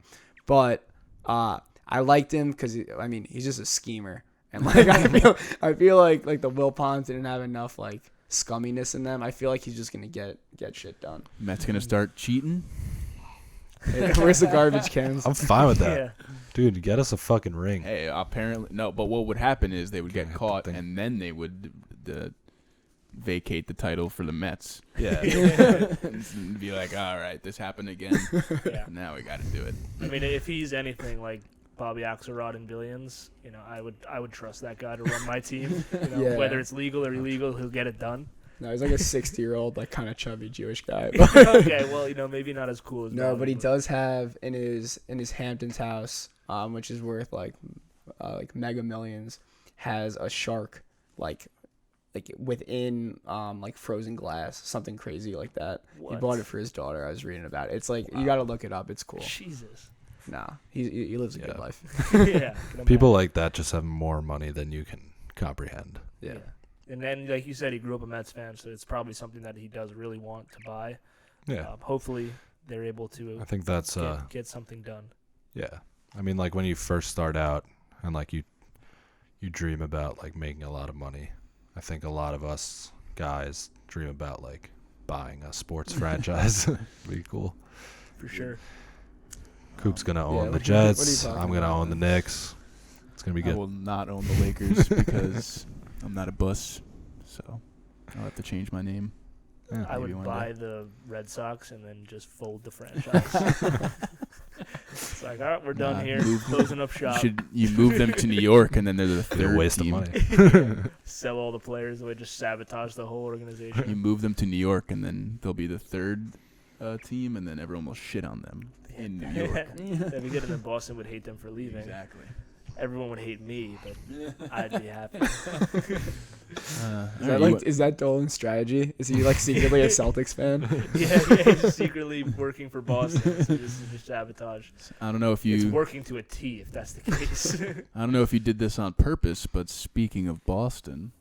But I liked him because he's just a schemer, and like I feel like the Wilpons didn't have enough like scumminess in them. I feel like he's just gonna get shit done. Mets gonna start cheating. Hey, where's the garbage cans? I'm fine with that. Yeah. Dude, get us a fucking ring. Hey, apparently no. But what would happen is they would get Yeah, caught, thing. and then they would vacate the title for the Mets. Yeah. And be like, all right, this happened again. Yeah. Now we got to do it. I mean, if he's anything like Bobby Axelrod in Billions, I would trust that guy to run my team. Yeah. Whether it's legal or illegal, he'll get it done. No, he's like a 60-year-old, like kind of chubby Jewish guy. Okay, well, maybe not as cool as No, Bobby, but he does have in his Hamptons house, which is worth like mega millions, has a shark like within like frozen glass, something crazy like that. He What? bought it for his daughter. I was reading about it. It's like you got to look it up. It's cool. Jesus. Nah, he lives a good life. Yeah. People like that just have more money than you can comprehend. Yeah. And then, like you said, he grew up a Mets fan, so it's probably something that he does really want to buy. Yeah. Hopefully, they're able to I think that's get something done. yeah. I mean, like when you first start out and like you dream about like making a lot of money. I think a lot of us guys dream about like buying a sports franchise. Be cool. For sure. Coop's gonna own the what are you Jets. talking I'm gonna about? own the Knicks. It's gonna be I good. will not own the Lakers because I'm not a buss. So I'll have to change my name. Yeah. I Maybe would one buy day. the Red Sox and then just fold the franchise. It's like, all right, we're done Nah, here. move- Closing up shop. You move them to New York and then they're the Be a third waste team. of money. Sell all the players. They just sabotage the whole organization. You move them to New York and then they'll be the third team and then everyone will shit on them in New York. That'd be good. And then Boston would hate them for leaving. Exactly. Everyone would hate me, but I'd be happy. Is that Dolan's strategy? Is he like secretly a Celtics fan? Yeah, he's secretly working for Boston. So this is just sabotage. I don't know if It's you working to a T, if that's the case. I don't know if you did this on purpose, but speaking of Boston,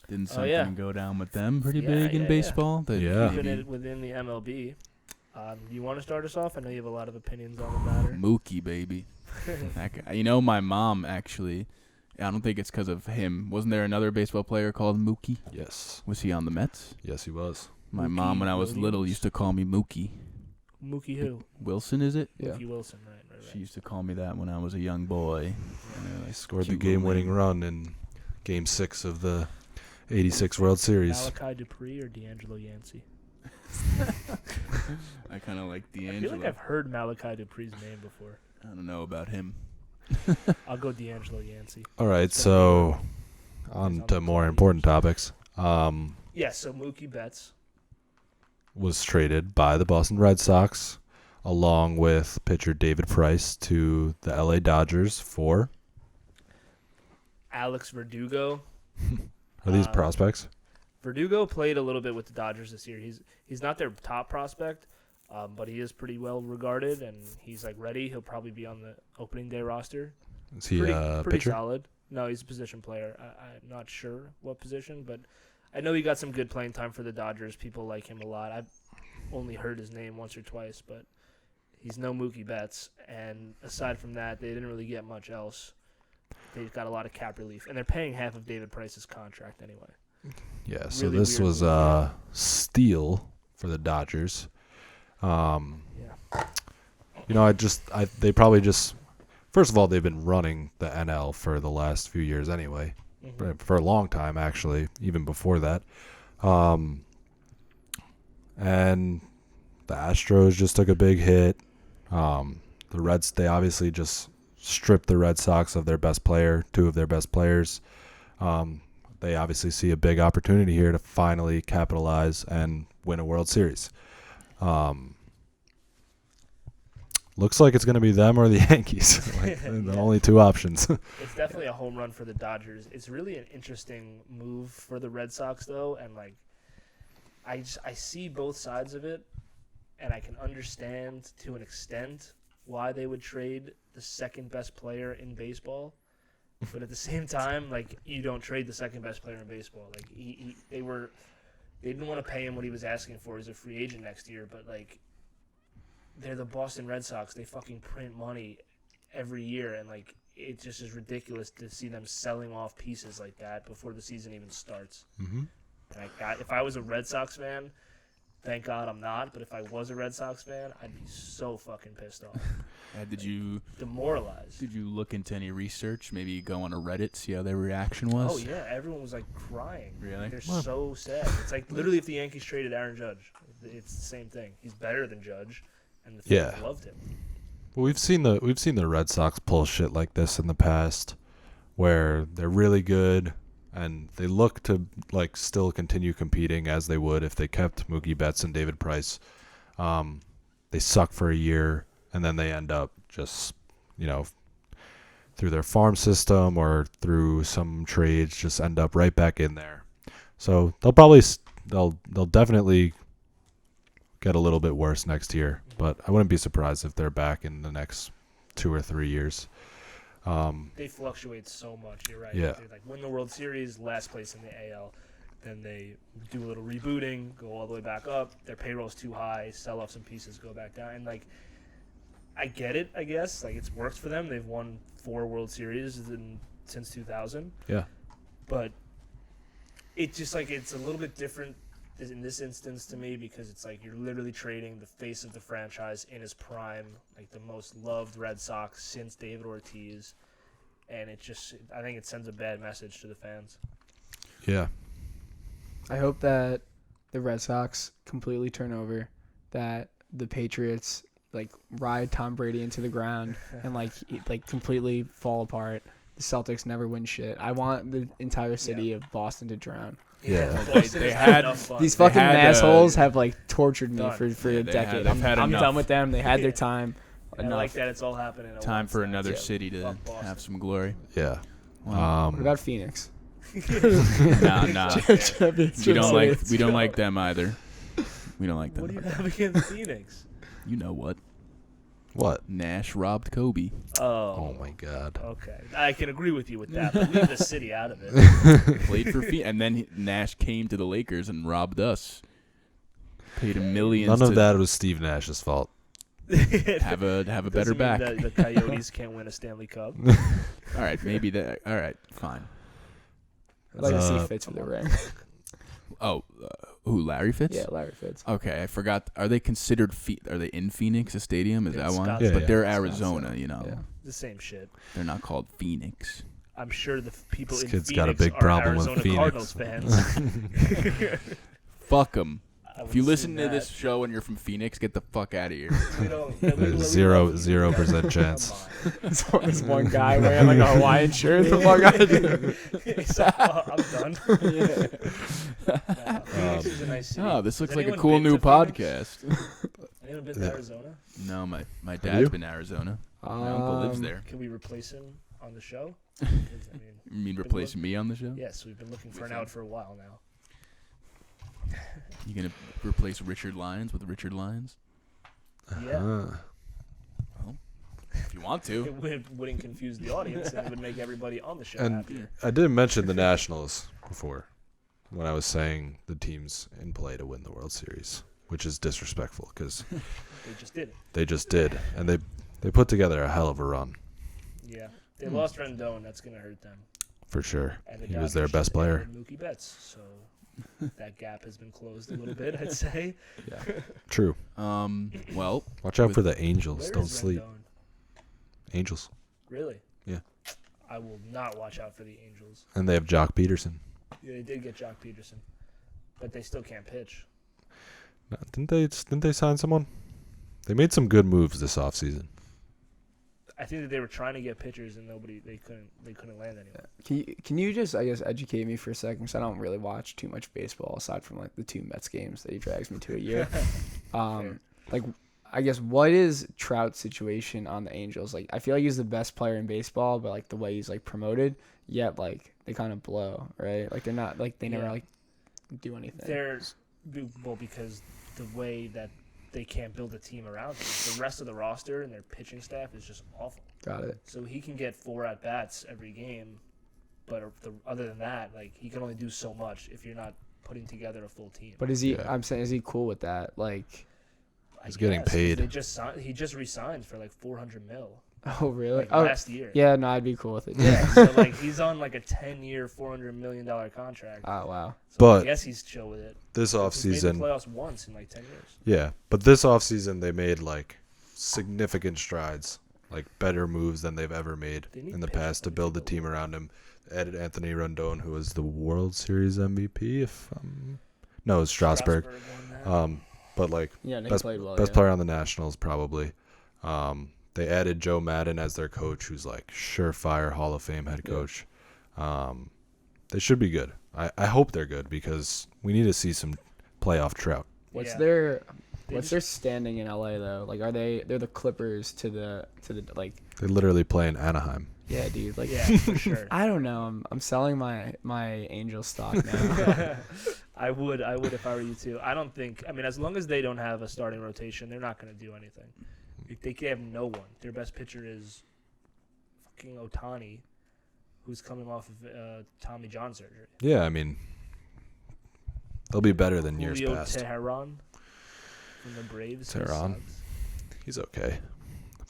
didn't Oh, something yeah. go down with them pretty Yeah, big in yeah, baseball? That Yeah. Keeping maybe it within the MLB. You want to start us off? I know you have a lot of opinions on the matter. Mookie, baby. That guy. My mom actually, I don't think it's because of him. Wasn't there another baseball player called Mookie? Yes. Was he on the Mets? Yes, he was. My Mookie mom, when I was little, Williams. used to call me Mookie. Mookie who? Wilson, is it? Yeah. Mookie Wilson, right. She used to call me that when I was a young boy. He scored the cute little game-winning name. run in Game 6 of the '86 World Series. Malachi Dupree or D'Angelo Yancey? I kind of like I feel D'Angelo. like I've heard Malachi Dupree's name before. I don't know about him. I'll go D'Angelo Yancey. All right, so on to more important topics. Yeah, so Mookie Betts. Was traded by the Boston Red Sox along with pitcher David Price to the LA Dodgers for Alex Verdugo. are these prospects? Verdugo played a little bit with the Dodgers this year. He's not their top prospect, but he is pretty well regarded, and he's like ready. He'll probably be on the opening day roster. Is he Pretty, a pretty pitcher? solid. No, he's a position player. I'm not sure what position, but I know he got some good playing time for the Dodgers. People like him a lot. I've only heard his name once or twice, but he's no Mookie Betts. And aside from that, they didn't really get much else. They got a lot of cap relief, and they're paying half of David Price's contract anyway. Yeah, so Really this weird was move. a steal for the Dodgers. Yeah. They probably just first of all they've been running the NL for the last few years anyway. Mhm. For a long time actually, even before that. And the Astros just took a big hit. They obviously just stripped the Red Sox of their best player, two of their best players. They obviously see a big opportunity here to finally capitalize and win a World Series. Looks like it's going to be them or the Yankees. The only two options. It's definitely a home run for the Dodgers. It's really an interesting move for the Red Sox, though, and like I see both sides of it, and I can understand to an extent why they would trade the second best player in baseball. But at the same time, like you don't trade the second best player in baseball. Like they didn't want to pay him what he was asking for as a free agent next year, but like they're the Boston Red Sox. They fucking print money every year, and like it just is ridiculous to see them selling off pieces like that before the season even starts. Mm-hmm. And if I was a Red Sox fan, Thank God I'm not. But if I was a Red Sox fan, I'd be so fucking pissed off. Did you Demoralized. Did you look into any research? Maybe go on a Reddit, see how their reaction was? Oh yeah, everyone was like crying. Really? They're so sad. It's like literally if the Yankees traded Aaron Judge, it's the same thing. He's better than Judge, and the fans loved him. Well, we've seen the Red Sox pull shit like this in the past, where they're really good and they look to like still continue competing as they would if they kept Mookie Betts and David Price. They suck for a year and then they end up just, through their farm system or through some trades, just end up right back in there. So they'll definitely get a little bit worse next year, but I wouldn't be surprised if they're back in the next 2 or 3 years. They fluctuate so much. You're right. Yeah. They like win the World Series, last place in the AL. Then they do a little rebooting, go all the way back up. Their payroll's too high, sell off some pieces, go back down. And like, I get it. I guess like it's worked for them. They've won 4 World Series since 2000. Yeah. But it's just like it's a little bit different in this instance to me because it's like you're literally trading the face of the franchise in his prime, like the most loved Red Sox since David Ortiz, and I think it sends a bad message to the fans. Yeah. I hope that the Red Sox completely turn over, that the Patriots like ride Tom Brady into the ground and like completely fall apart. The Celtics never win shit. I want the entire city of Boston to drown. Yeah. They had These fucking assholes have like tortured me Done. for a decade. they've had I'm enough. done with them. They had their time. And I like that it's all happening. At Time once. for another Yeah. city to Fuck Boston. have some glory. Yeah. Wow. What about Phoenix? Nah. Championship We don't like them either. We don't like them. What do you have against Phoenix? You know what? What? Nash robbed Kobe. Oh my God. Okay. I can agree with you with that, but leave the city out of it. Played for Phoenix, and then Nash came to the Lakers and robbed us. Paid him millions. None of to that was Steve Nash's fault. have a better Doesn't mean back. that the Coyotes can't win a Stanley Cup. All right, maybe that. All right, fine. I'd like to see Fitz with a ring. Oh, who? Larry Fitz? Yeah, Larry Fitz. Okay, I forgot. Are they considered? Are they in Phoenix, a stadium? Is that one? Scottsdale. Yeah, But they're Scottsdale. Arizona, you know. Yeah. The same shit. They're not called Phoenix. I'm sure the people This in kid's Phoenix got a big are problem with Arizona Phoenix. Cardinals fans. Fuck them. I If you would listen assume to this that. show and you're from Phoenix, get the fuck out of here. We don't- There's we zero- love you. 0% Come chance. on. There's one guy wearing like a Hawaiian shirt. The fuck I do? He's like, "Oh, I'm done. Phoenix is a nice city. Oh, this looks Has like a anyone cool been new to Phoenix? podcast. Anyone been to Yeah. Arizona? No, my you? dad's been in Arizona. My uncle lives there. Can we replace him on the show? 'Cause, I mean, You mean replacing me on the show? yes, we've been looking for an out for a while now. You gonna replace Richard Lyons with Richard Lyons? Yeah. If you want to. It wouldn't confuse the audience, and it would make everybody on the show And happier. I didn't mention the Nationals before when I was saying the teams in play to win the World Series, which is disrespectful because They just did it. they just did, and they put together a hell of a run Yeah. They lost Rendon. That's going to hurt them. for sure. And the He was their Dodgers best just player. added Mookie Betts, so that gap has been closed a little bit, I'd say. True. Well, Watch out With- for the Angels. Where Don't is sleep. Rendon? Angels, Really? Yeah. I will not watch out for the Angels. and they have Jock Peterson. Yeah, they did get Jock Peterson, but they still can't pitch. Didn't they sign someone? They made some good moves this offseason. I think that they were trying to get pitchers and they couldn't land anyone. Can you just, I guess, educate me for a second? Because I don't really watch too much baseball aside from like the 2 Mets games that he drags me to a year. Like, I guess, what is Trout's situation on the Angels? Like, I feel like he's the best player in baseball, but like the way he's like promoted, yet like they kind of blow, right? Like they're not like they never Yeah. like do anything. Because the way that they can't build a team around him. The rest of the roster and their pitching staff is just awful. Got it. So he can get 4 at bats every game, but other than that, like he can only do so much if you're not putting together a full team. But is he? Yeah. I'm saying, is he cool with that? Like, I He's getting guess, 'cause paid. He just re-signed for like $400 million. Oh, really? Like Oh, last year. yeah. No, I'd be cool with it. Yeah. So like he's on like a 10-year, $400 million contract. Oh, wow. So But I guess he's chill with it. This He's made the offseason, playoffs once in like 10 years. yeah, but this offseason they made like significant strides, like better moves than they've ever made They need in the pitching. past to build the team around him. Added Anthony Rendon, who was the World Series MVP. No, it's Strasburg. won that. But like Yeah, they best played well. best yeah. player on the Nationals probably. They added Joe Madden as their coach, who's like surefire Hall of Fame head Yeah. coach. They should be good. I hope they're good because we need to see some playoff Trout. What's Yeah. their They What's just- their standing in LA though? Like, they're the Clippers to the like. They literally play in Anaheim. Yeah, dude. Like, Yeah, for sure. I don't know. I'm selling my Angel stock now. I would if I were you too. I don't think. I mean, as long as they don't have a starting rotation, they're not going to do anything. They have no one. Their best pitcher is fucking Ohtani, who's coming off of Tommy John surgery. Yeah, I mean, they'll be better than years Julio past. Teheran from the Braves. He Teheran? sucks. He's okay.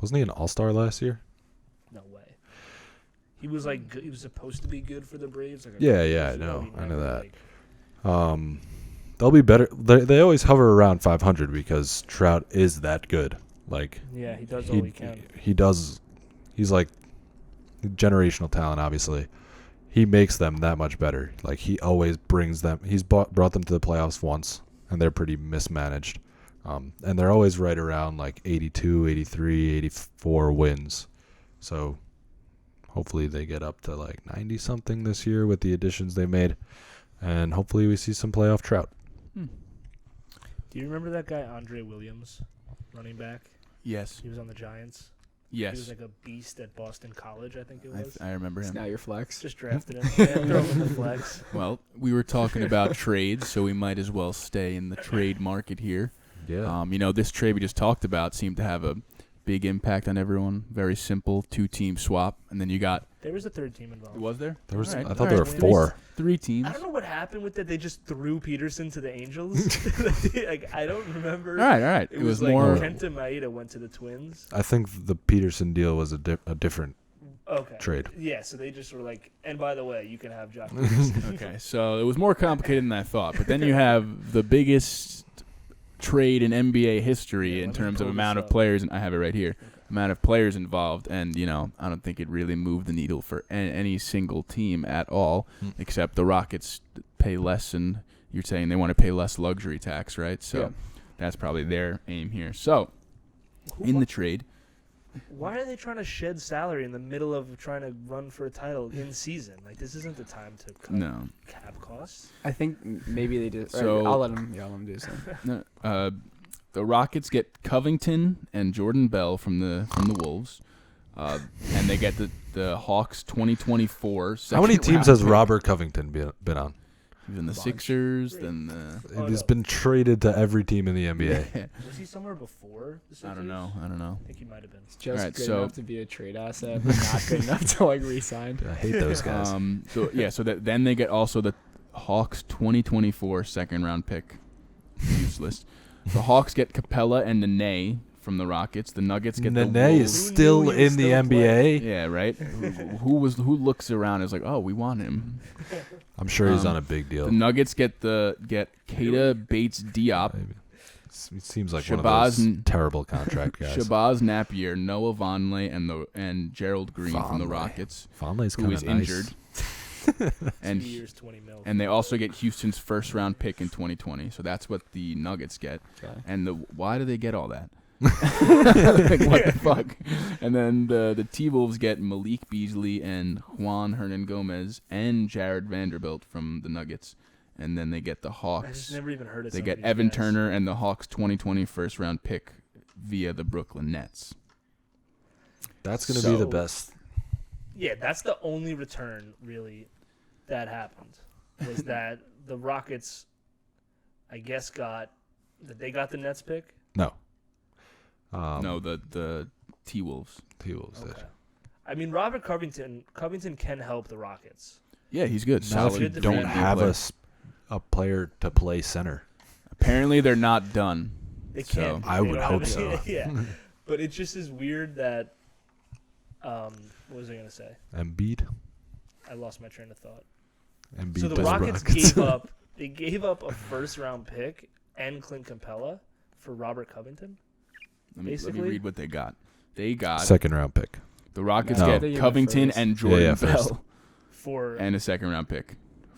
Wasn't he an All-Star last year? No way. He was like he was supposed to be good for the Braves. Like a Yeah, couple yeah, years I ago. know. He I know never, that. like- They'll be better. They always hover around 500 because Trout is that good. Like yeah, he does all he can. he does. He's like generational talent. Obviously, he makes them that much better. Like he always brings them. He's brought them to the playoffs once, and they're pretty mismanaged. And they're always right around like 82, 83, 84 wins. So hopefully they get up to like 90 something this year with the additions they made, and hopefully we see some playoff Trout. Do you remember that guy Andre Williams, running back? Yes. He was on the Giants. He was Yes. like a beast at Boston College, I think it was. I remember It's him. now your flex. Just drafted him. Yeah, throw him in the flex. Well, we were talking about trades, so we might as well stay in the trade market here. Yeah. This trade we just talked about seemed to have a big impact on everyone. Very simple, 2-team swap, and then you got. There was a third team involved. Was there? There was. All right, I thought all there were right. 4. 3 teams. I don't know what happened with that. They just threw Peterson to the Angels. Like I don't remember. All right. It was like more. Kenta Maeda went to the Twins. I think the Peterson deal was a different Okay. trade. Yeah, so they just were like, and by the way, you can have Josh Peterson. Okay, so it was more complicated than I thought. But then you have the biggest trade in NBA history Yeah, in let me terms of pull amount this of up. players, and I have it right here. Amount of players involved, and I don't think it really moved the needle for any single team at all, except the Rockets pay less, and you're saying they want to pay less luxury tax, right? So Yeah. that's probably their aim here. So in the trade, Why are they trying to shed salary in the middle of trying to run for a title in season? Like this isn't the time to cut no, cap costs. I think maybe they did. So- I'll let them. Yeah, I'll let them do something. no the Rockets get Covington and Jordan Bell from the Wolves, and they get the Hawks 2024. How many second teams round has pick. Robert Covington been on? He was in the bunch. Sixers, then the. Oh, He's no. been traded to every team in the NBA. Was he somewhere before the Sixers? I don't know. I think he might have been. It's just Alright, good so- enough to be a trade asset, but not good enough to like re-sign. I hate those guys. So then they get also the Hawks 2024 second round pick. Useless. The Hawks get Capella and Nene from the Rockets. The Nuggets get the Nene Wolves. is Who still knew he was in the still NBA. Yeah, right. Who looks around and is like, oh, we want him. I'm sure he's Um, on a big deal. The Nuggets get Keita Bates Diop, Maybe. It seems like one of Shabazz those and- terrible contract guys. Shabazz Napier, Noah Vonleh, and Gerald Green from the Vonleh. Rockets, Vonleh's who kind is of nice. injured. 2 and years, 20 mil. and they also get Houston's first round pick in 2020. So that's what the Nuggets get. Okay. And why do they get all that? Like, what the fuck? And then the T-Wolves get Malik Beasley and Juan Hernan Gomez and Jared Vanderbilt from the Nuggets. And then they get the I just Hawks. never even heard of. They some get of these Evan guys. Turner and the Hawks 2020 first round pick via the Brooklyn Nets. That's going to be the So- best. Yeah, that's the only return really that happened. Was that the Rockets? I guess they got the Nets pick. No. No, the T-Wolves. T-Wolves did. Okay. I mean, Robert Covington can help the Rockets. Yeah, he's good. Now if Solid you good don't defender. have player. a player to play center. Apparently they're not done. They So, can't. I They would don't hope have so. any- yeah, but it just is weird that What was I gonna say? Embiid. I lost my train of thought. Embiid. So the does Rockets Rockets. gave up a first-round pick and Clint Capella for Robert Covington. Let me basically. read what they got. They got Second round pick. the Rockets No. They get gave Covington first. and Jordan first. Bell For and a second round pick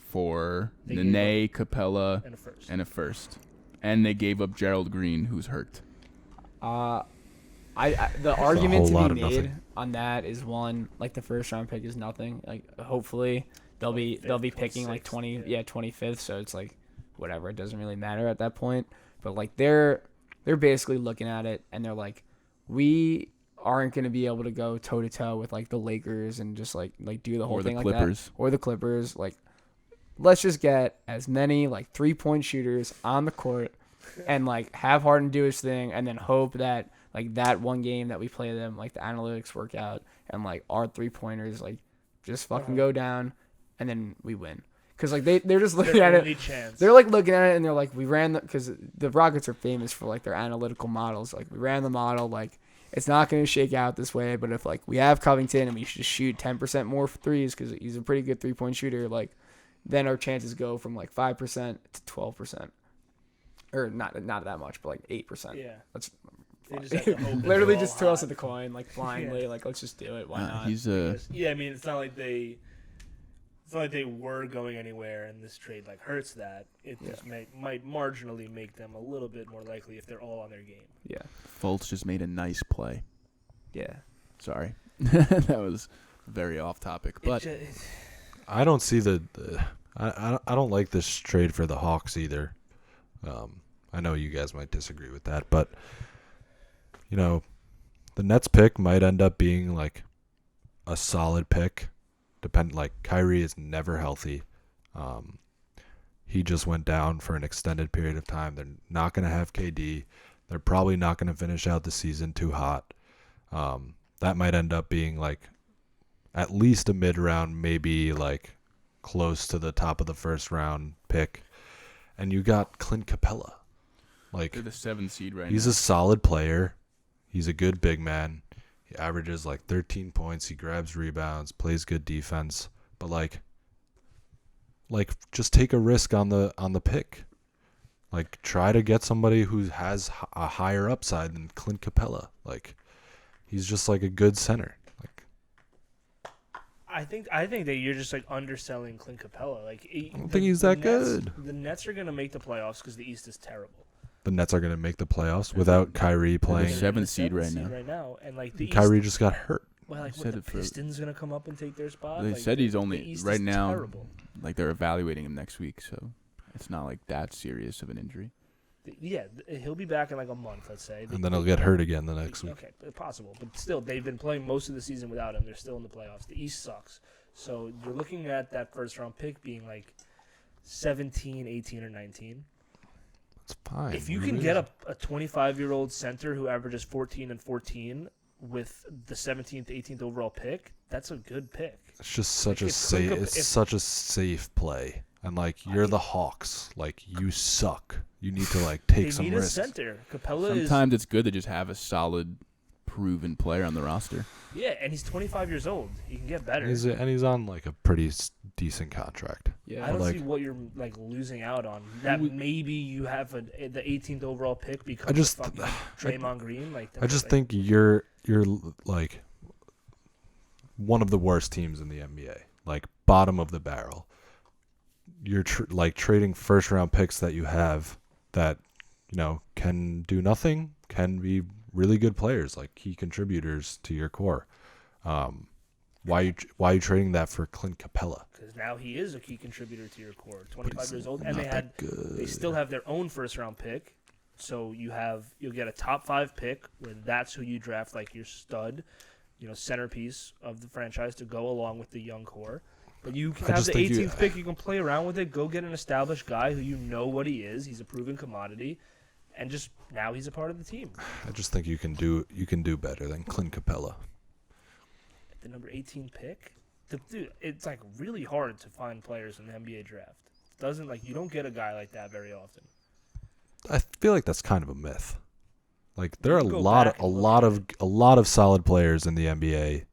for They gave Nene, Capella, and a first. and a first. And they gave up Gerald Green, who's hurt. The argument whole to lot be of made nothing. on that is one, like the first round pick is nothing. Like hopefully they'll be picking like 25th, so it's like whatever, it doesn't really matter at that point. But like they're basically looking at it and they're like, we aren't going to be able to go toe to toe with like the Lakers and just like do the whole Or the thing like Clippers. that, or the Clippers. Like, let's just get as many like 3-point shooters on the court and like have Harden do his thing, and then hope that like that one game that we play them, like the analytics work out and like our 3-pointers like just fucking go down, and then we win. Because like they're just looking Their at only it. chance. They're like looking at it and they're like, we ran because the Rockets are famous for like their analytical models. Like we ran the model, like it's not going to shake out this way, but if like we have Covington and we should shoot 10% more threes because he's a pretty good 3-point shooter, like then our chances go from like 5% to 12%, or not that much, but like 8%. Yeah. Let's They just have to hope that literally they're just all toss hot. at the coin like blindly. Like let's just do it. Why not? He's Yeah, I mean, it's not like they were going anywhere, and this trade like hurts that. It just might marginally make them a little bit more likely if they're all on their game. Yeah. Fultz just made a nice play. Yeah. Sorry, that was very off topic. But I don't see I don't like this trade for the Hawks either. I know you guys might disagree with that, but you know, the Nets pick might end up being like a solid pick. Like Kyrie is never healthy. He just went down for an extended period of time. They're not going to have KD. They're probably not going to finish out the season too hot. That might end up being like at least a mid-round, maybe like close to the top of the first round pick. And you got Clint Capella. Like, they're the 7th seed right he's now. a solid player. He's a good big man. He averages like 13 points. He grabs rebounds, plays good defense. But like just take a risk on the pick. Like try to get somebody who has a higher upside than Clint Capella. Like he's just like a good center. Like I think that you're just like underselling Clint Capella. Like I don't think he's that good. The Nets are gonna make the playoffs because the East is terrible. The Nets are going to make the playoffs without Kyrie playing. They're They're in the 7th seed right seventh now. And like the Kyrie East, just got hurt. well, like They what, said the it for- Pistons gonna come up and take their spot. They Like, said he's the only East right is now. Terrible. Like they're evaluating him next week, so it's not like that serious of an injury. Yeah, he'll be back in like a month, let's say. And then he'll get hurt again the next week. Okay, possible. But still, they've been playing most of the season without him. They're still in the playoffs. The East sucks. So you're looking at that first-round pick being like 17, 18, or 19. It's fine. If you can get a 25-year-old center who averages 14 and 14 with the 17th, 18th overall pick, that's a good pick. It's just such Like, a if safe. Clint- It's if- such a safe play, and like you're the Hawks. Like you suck. You need to like take They some need risks. a center. Capella is Sometimes it's good to just have a solid, proven player on the roster. yeah, and he's 25 years old. He can get better. And he's on like a pretty decent contract. Yeah. I don't like- see what you're like losing out on. That maybe you have the 18th overall pick because I just- of fucking Draymond Green. Like I just like, think you're like one of the worst teams in the NBA. Like bottom of the barrel. You're like trading first round picks that you have that can do nothing, can be really good players, like key contributors to your core. Why are you trading that for Clint Capella? because now he is a key contributor to your core. 25 he's years old, not and that good. they still have their own first round pick. So you'll get a top 5 pick where that's who you draft like your stud, centerpiece of the franchise to go along with the young core. But you can I have just the think 18th pick. You can play around with it. Go get an established guy who you know what he is. He's a proven commodity, and just now he's a part of the team. I just think you can do better than Clint Capella. The number 18 pick, dude, it's like really hard to find players in the NBA draft. You don't get a guy like that very often. I feel like that's kind of a myth. Like there are You can go a back and look lot of solid players in the NBA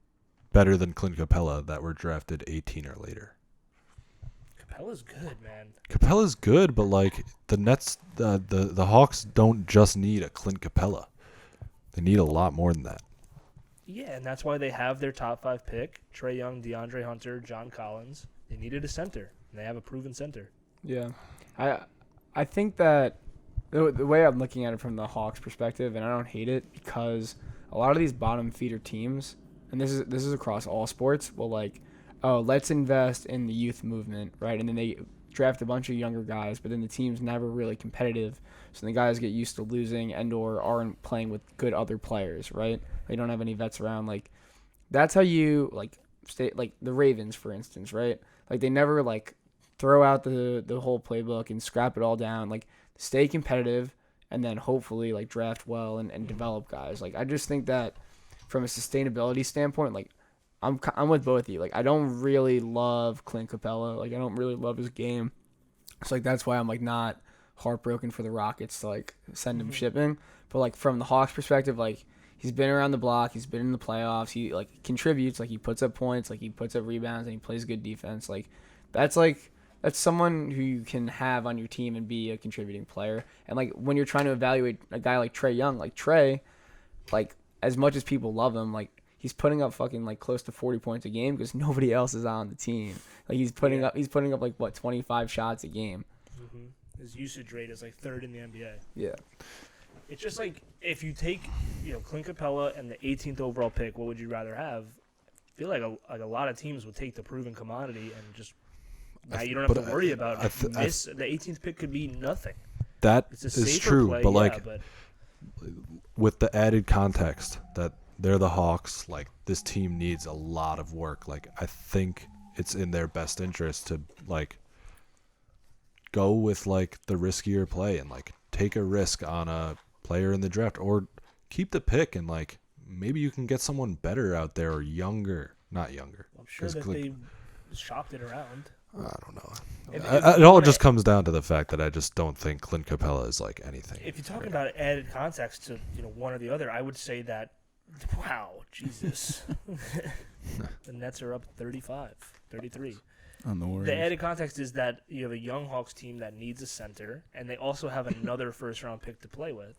better than Clint Capella that were drafted 18 or later. Capella's good, man. Capella's good, but like the Nets, the Hawks don't just need a Clint Capella. They need a lot more than that. Yeah, and that's why they have their top 5 pick: Trae Young, DeAndre Hunter, John Collins. They needed a center, and they have a proven center. Yeah, I think that the way I'm looking at it from the Hawks' perspective, and I don't hate it, because a lot of these bottom feeder teams, and this is across all sports, will like, oh, let's invest in the youth movement, right? And then they draft a bunch of younger guys, but then the team's never really competitive, so the guys get used to losing and/or aren't playing with good other players, right? They don't have any vets around. Like, that's how you like stay. Like the Ravens, for instance, right? Like they never like throw out the whole playbook and scrap it all down. Like stay competitive and then hopefully like draft well and develop guys. Like I just think that from a sustainability standpoint, like I'm with both of you. Like I don't really love Clint Capella. Like I don't really love his game. So like that's why I'm like not heartbroken for the Rockets to like send him shipping. But like from the Hawks perspective, like he's been around the block, he's been in the playoffs, he like contributes, like he puts up points, like he puts up rebounds, and he plays good defense. Like that's someone who you can have on your team and be a contributing player. And like when you're trying to evaluate a guy like Trae Young, like Trae, like as much as people love him, like he's putting up fucking like close to 40 points a game because nobody else is on the team. Like he's putting up like what 25 shots a game. Mm-hmm. His usage rate is like 3rd in the NBA. Yeah. It's just like if you take, Clint Capella and the 18th overall pick, what would you rather have? I feel like a lot of teams would take the proven commodity and just now you don't have to worry about it. The 18th pick could be nothing. That it's a is safer true, play, but with the added context that they're the Hawks, like this team needs a lot of work. Like I think it's in their best interest to like go with like the riskier play and like take a risk on a player in the draft or keep the pick and like maybe you can get someone better out there or younger. Not younger. I'm sure that they shopped it around. I don't know. If it all just comes down to the fact that I just don't think Clint Capella is like anything. If you're talking about added context to one or the other, I would say that, wow, Jesus. The Nets are up 33. On the Warriors. The added context is that you have a young Hawks team that needs a center, and they also have another first-round pick to play with.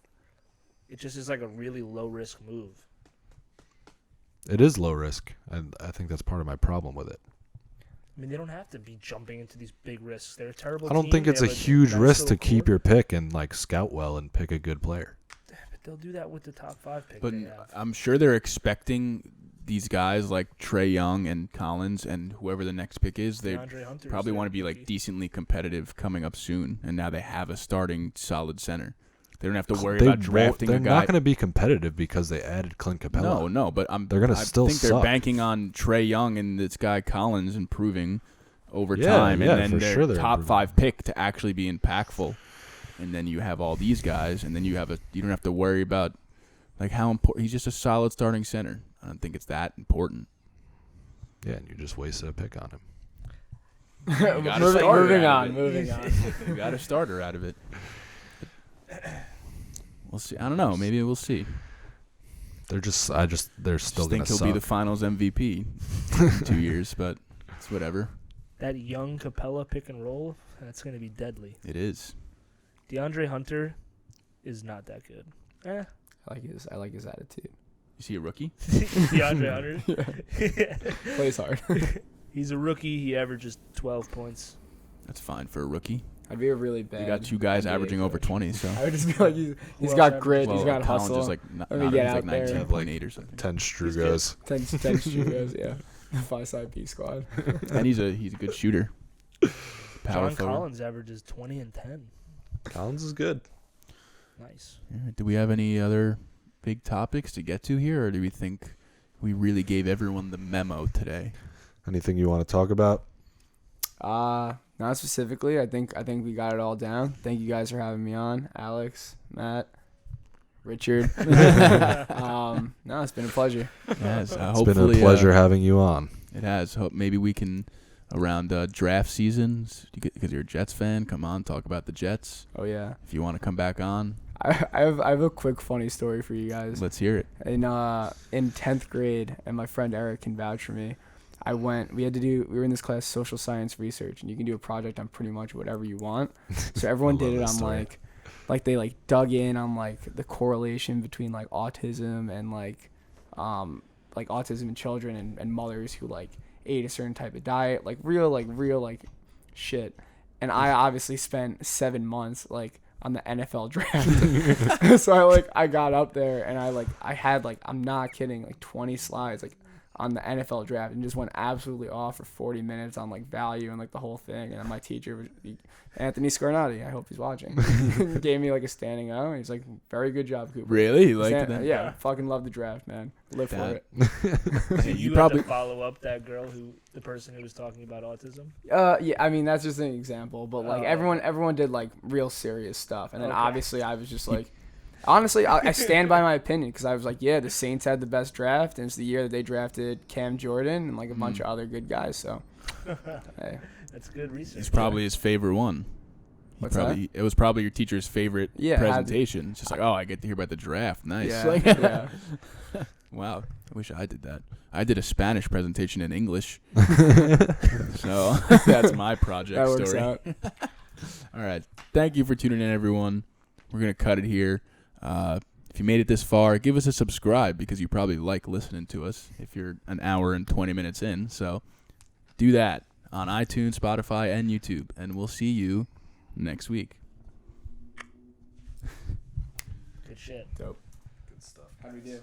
It just is like a really low-risk move. It is low risk, and I think that's part of my problem with it. I mean, they don't have to be jumping into these big risks. They're a terrible I don't team. think it's They a have huge nice risk to little keep core. your pick and like scout well and pick a good player. But they'll do that with the top 5 pick But they have. I'm sure they're expecting these guys like Trae Young and Collins and whoever the next pick is. They DeAndre Hunter's probably want to be rookie. like decently competitive coming up soon, and now they have a starting solid center. They don't have to worry about drafting They're a guy. not going to be competitive because they added Clint Capella. No, but They're gonna I still think they're suck. banking on Trae Young and this guy Collins improving over Yeah, time, yeah, and then for their sure they're top improving. 5 pick to actually be impactful. And then you have all these guys, and then you don't have to worry about like how important. He's just a solid starting center. I don't think it's that important. Yeah, and you just wasted a pick on him. Moving on. You got a starter out of it. We'll see. I don't know. Maybe we'll see. They're still I going just to think he'll suck. be the Finals MVP in 2 years, but it's whatever. That young Capella pick and roll, that's going to be deadly. It is. DeAndre Hunter is not that good. I like his attitude. Is he a rookie? DeAndre Hunter? Plays hard. He's a rookie. He averages 12 points. That's fine for a rookie. I'd be a really bad. You got 2 guys NBA averaging over coach. 20, so. I would just be like, he's else got averages? grit, he's got Collins hustle. is like, Let me get he's out like there. 19.8 or something. 10 Strugos. 10 Strugos, yeah. The 5-side B squad. And he's a good shooter. Power John forward. Collins averages 20 and 10. Collins is good. Nice. All right, do we have any other big topics to get to here, or do we think we really gave everyone the memo today? Anything you want to talk about? Not specifically. I think we got it all down. Thank you guys for having me on, Alex, Matt, Richard. No, it's been a pleasure. Yes, It's hopefully, been a pleasure having you on. It has. Hope maybe we can, around draft seasons, because you're a Jets fan, come on, talk about the Jets. Oh yeah. If you want to come back on. I have a quick funny story for you guys. Let's hear it. In 10th grade, and my friend Eric can vouch for me. We were in this class, social science research, and you can do a project on pretty much whatever you want. So everyone did it on like they dug in on the correlation between autism and autism in children and mothers who ate a certain type of diet, real shit. And I obviously spent 7 months on the NFL draft. So I got up there and I had I'm not kidding 20 slides on the NFL draft and just went absolutely off for 40 minutes on value and the whole thing. And my teacher was Anthony Scarnati. I hope he's watching. Gave me a standing O. And he's like, very good job, Cooper. Really? You liked that? Yeah, fucking love the draft, man. Live for it. Did you probably follow up that girl the person who was talking about autism? Yeah, I mean that's just an example, but everyone did real serious stuff, and then obviously I was just honestly, I stand by my opinion because I was yeah, the Saints had the best draft, and it's the year that they drafted Cam Jordan and a bunch of other good guys. So, hey. That's good research. It's probably his favorite one. It was probably your teacher's favorite presentation. It's just I get to hear about the draft. Nice. Yeah. Wow. I wish I did that. I did a Spanish presentation in English. So that's my project that works story. Out. All right. Thank you for tuning in, everyone. We're going to cut it here. If you made it this far, give us a subscribe because you probably like listening to us if you're an hour and 20 minutes in. So do that on iTunes, Spotify, and YouTube. And we'll see you next week. Good shit. Dope. Good stuff. How do we do?